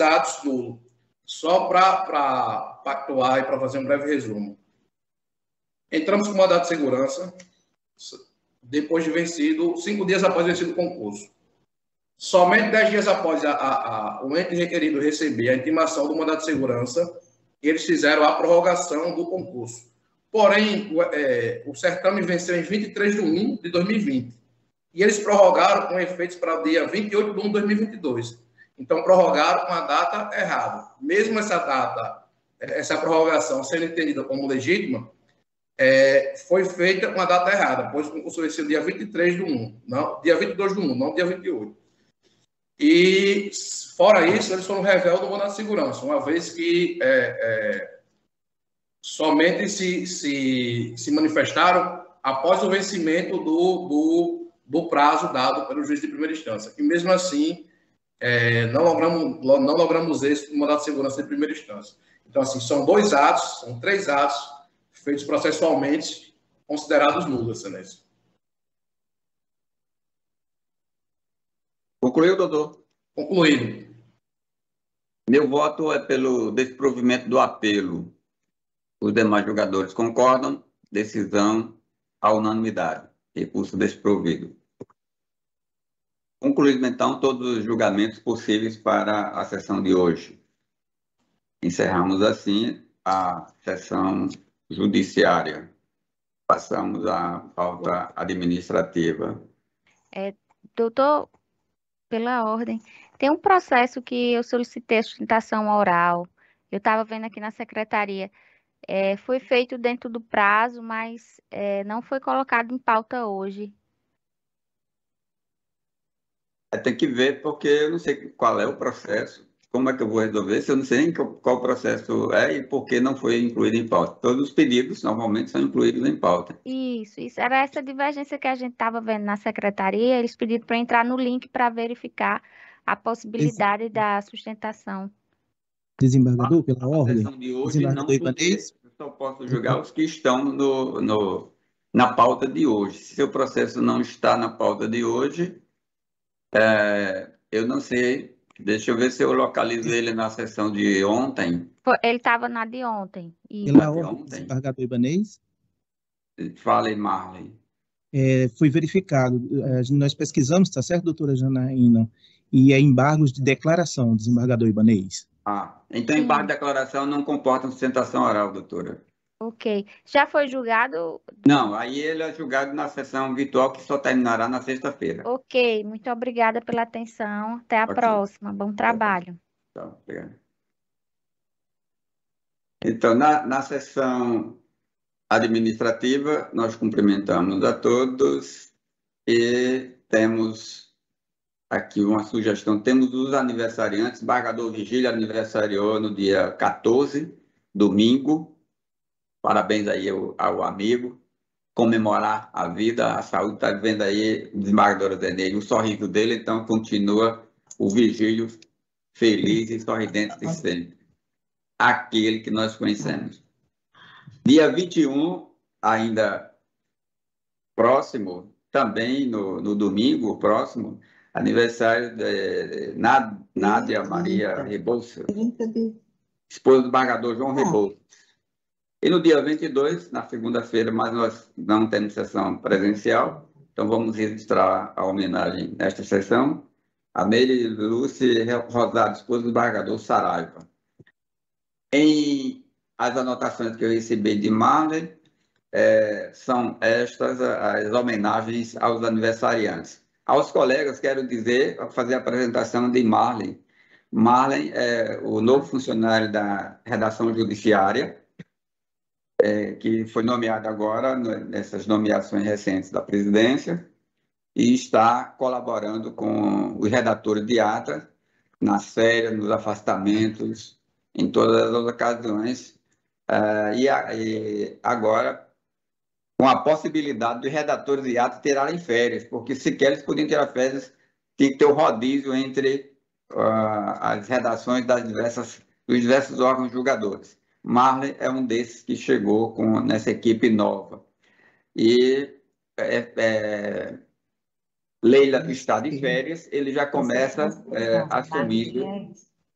atos nulos, só para pactuar e para fazer um breve resumo. Entramos com o mandato de segurança, depois de vencido, 5 dias após vencido o concurso. Somente 10 dias após o ente requerido receber a intimação do mandato de segurança, eles fizeram a prorrogação do concurso. Porém, o certame venceu em 23/1/2020. E eles prorrogaram com efeitos para o dia 28/1/2022. Então, prorrogaram com a data errada. Mesmo essa prorrogação sendo entendida como legítima, foi feita com a data errada, pois o concurso venceu dia 23/1, não, dia 22/1, não dia 28. E, fora isso, eles foram revel do mandato de segurança, uma vez que somente se manifestaram após o vencimento do prazo dado pelo juiz de primeira instância. E, mesmo assim, não logramos êxito no mandato de segurança de primeira instância. Então, assim, são 3 atos feitos processualmente considerados nulos, Excelência. Concluiu, doutor? Concluído. Meu voto é pelo desprovimento do apelo. Os demais julgadores concordam. Decisão à unanimidade. Recurso desprovido. Concluído, então, todos os julgamentos possíveis para a sessão de hoje. Encerramos, assim, a sessão judiciária. Passamos à pauta administrativa. Doutor, pela ordem, tem um processo que eu solicitei a sustentação oral. Eu estava vendo aqui na secretaria. Foi feito dentro do prazo, mas não foi colocado em pauta hoje. Tem que ver, porque eu não sei qual é o processo. Como é que eu vou resolver se eu não sei nem qual processo e por que não foi incluído em pauta? Todos os pedidos normalmente são incluídos em pauta. Isso. Era essa divergência que a gente estava vendo na secretaria. Eles pediram para entrar no link para verificar a possibilidade da sustentação. Desembargador, pela ordem. A sessão de hoje não, eu só posso julgar os que estão na pauta de hoje. Se o processo não está na pauta de hoje, eu não sei. Deixa eu ver se eu localizo ele na sessão de ontem. Ele estava na de ontem. Pela ordem, desembargador Ibanez. Fala aí, Marley. foi verificado, nós pesquisamos, está certo, doutora Janaína, e é embargos de declaração, desembargador Ibanez. Então, embargo de declaração não comporta sustentação oral, doutora. Ok. Já foi julgado? Não, aí ele é julgado na sessão virtual, que só terminará na sexta-feira. Ok, muito obrigada pela atenção. Até a próxima. Bom trabalho. Tá, obrigado. Então, na sessão administrativa, nós cumprimentamos a todos e temos aqui uma sugestão. Temos os aniversariantes. Embargador Vigílio aniversariou no dia 14, domingo. Parabéns aí ao amigo. Comemorar a vida, a saúde. Está vendo aí, desembargadora Zeneide, o sorriso dele. Então, continua o Vigílio feliz e sorridente de sempre. Aquele que nós conhecemos. Dia 21, ainda próximo, também no domingo próximo, aniversário de Nádia Maria Rebouças, esposa do embargador João Rebouças. E no dia 22, na segunda-feira, mas nós não temos sessão presencial, então vamos registrar a homenagem nesta sessão a Meire Lúcia Rosado, esposa do embargador Saraiva. Em as anotações que eu recebi de Marley, são estas as homenagens aos aniversariantes. Aos colegas, quero dizer, fazer a apresentação de Marley. Marley é o novo funcionário da redação judiciária, que foi nomeado agora nessas nomeações recentes da presidência e está colaborando com os redatores de ata nas férias, nos afastamentos, em todas as ocasiões. E agora, com a possibilidade dos redatores de ata tirarem férias, porque sequer eles podiam tirar férias, tinha que ter o rodízio entre as redações dos diversos órgãos julgadores. Marley é um desses que chegou nessa equipe nova. E Leila está de férias, ele já começa a assumir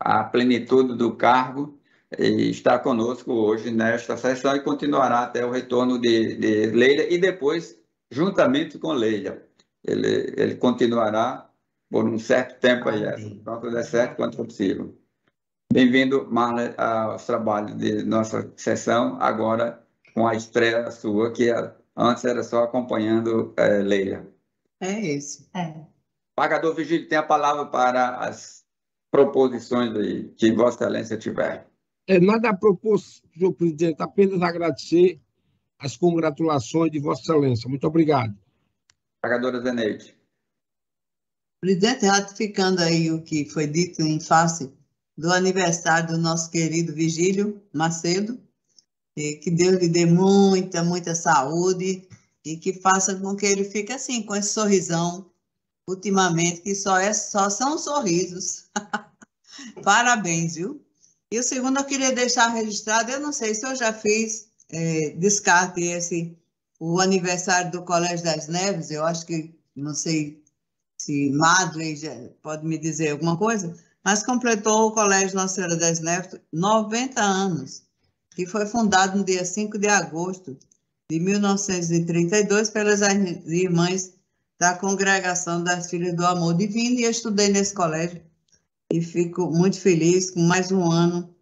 a plenitude do cargo e está conosco hoje nesta sessão e continuará até o retorno de Leila e depois, juntamente com Leila, ele continuará por um certo tempo aí, tanto der certo quanto for possível. Bem-vindo, Marley, aos trabalhos de nossa sessão, agora com a estreia sua, que antes era só acompanhando Leila. É isso. Embargador Vigílio, tem a palavra para as proposições aí, que Vossa Excelência tiver. Nada a propor, senhor presidente, apenas agradecer as congratulações de Vossa Excelência. Muito obrigado. Embargadora Zeneide. Presidente, ratificando aí o que foi dito em face do aniversário do nosso querido Vigílio Macedo, que Deus lhe dê muita, muita saúde e que faça com que ele fique assim, com esse sorrisão, ultimamente, que só são sorrisos. Parabéns, viu? E o segundo, eu queria deixar registrado, eu não sei se eu já fiz descarte o aniversário do Colégio das Neves, eu acho que, não sei se Madley pode me dizer alguma coisa, mas completou o Colégio Nossa Senhora das Neves 90 anos, que foi fundado no dia 5 de agosto de 1932 pelas irmãs da Congregação das Filhas do Amor Divino, e eu estudei nesse colégio e fico muito feliz com mais um ano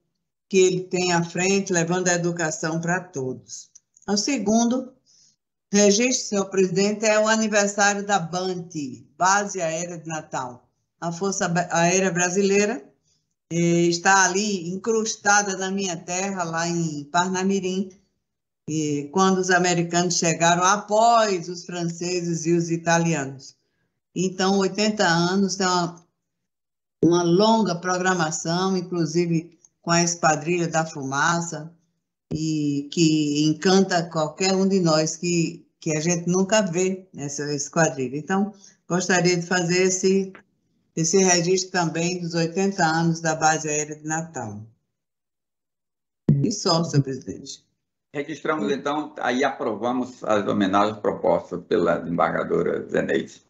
que ele tem à frente, levando a educação para todos. O segundo registro, senhor presidente, é o aniversário da BANT, Base Aérea de Natal. A Força Aérea Brasileira está ali incrustada na minha terra, lá em Parnamirim, quando os americanos chegaram após os franceses e os italianos. Então, 80 anos, tem uma longa programação, inclusive com a Esquadrilha da Fumaça, e que encanta qualquer um de nós que a gente nunca vê nessa esquadrilha. Então, gostaria de fazer esse registro também dos 80 anos da Base Aérea de Natal. E só, senhor presidente. Registramos, então, aí aprovamos as homenagens propostas pela desembargadora Zeneide.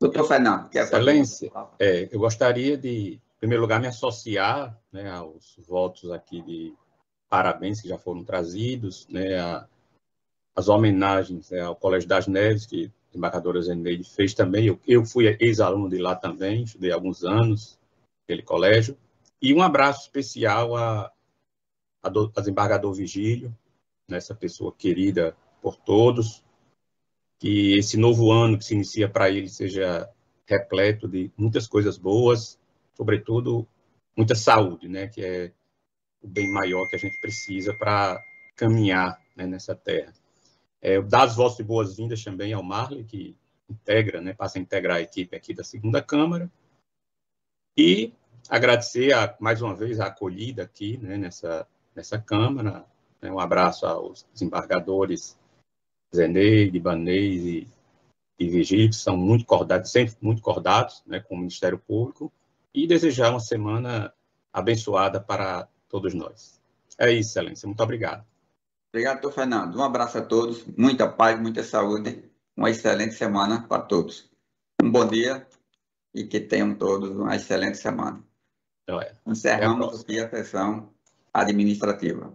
Doutor Fernando, quer fazer? Excelência, eu gostaria de, em primeiro lugar, me associar, né, aos votos aqui de parabéns que já foram trazidos, né, as homenagens, né, ao Colégio das Neves, que a desembargadora Zeneide fez também. Eu fui ex-aluno de lá também, estudei alguns anos naquele colégio. E um abraço especial a desembargador Vigílio, essa pessoa querida por todos, que esse novo ano que se inicia para ele seja repleto de muitas coisas boas, sobretudo muita saúde, né, que é o bem maior que a gente precisa para caminhar, né, nessa terra. Dar as vossas boas-vindas também ao Marley, que integra, né, passa a integrar a equipe aqui da segunda Câmara, e agradecer mais uma vez a acolhida aqui, né, nessa Câmara, né, um abraço aos desembargadores Zeneide, Ibanez e Vigílio, que são muito cordados, sempre muito cordados, né, com o Ministério Público, e desejar uma semana abençoada para todos nós. É isso, Excelência. Muito obrigado. Obrigado, doutor Fernando. Um abraço a todos, muita paz, muita saúde, uma excelente semana para todos. Um bom dia e que tenham todos uma excelente semana. Encerramos aqui a sessão administrativa.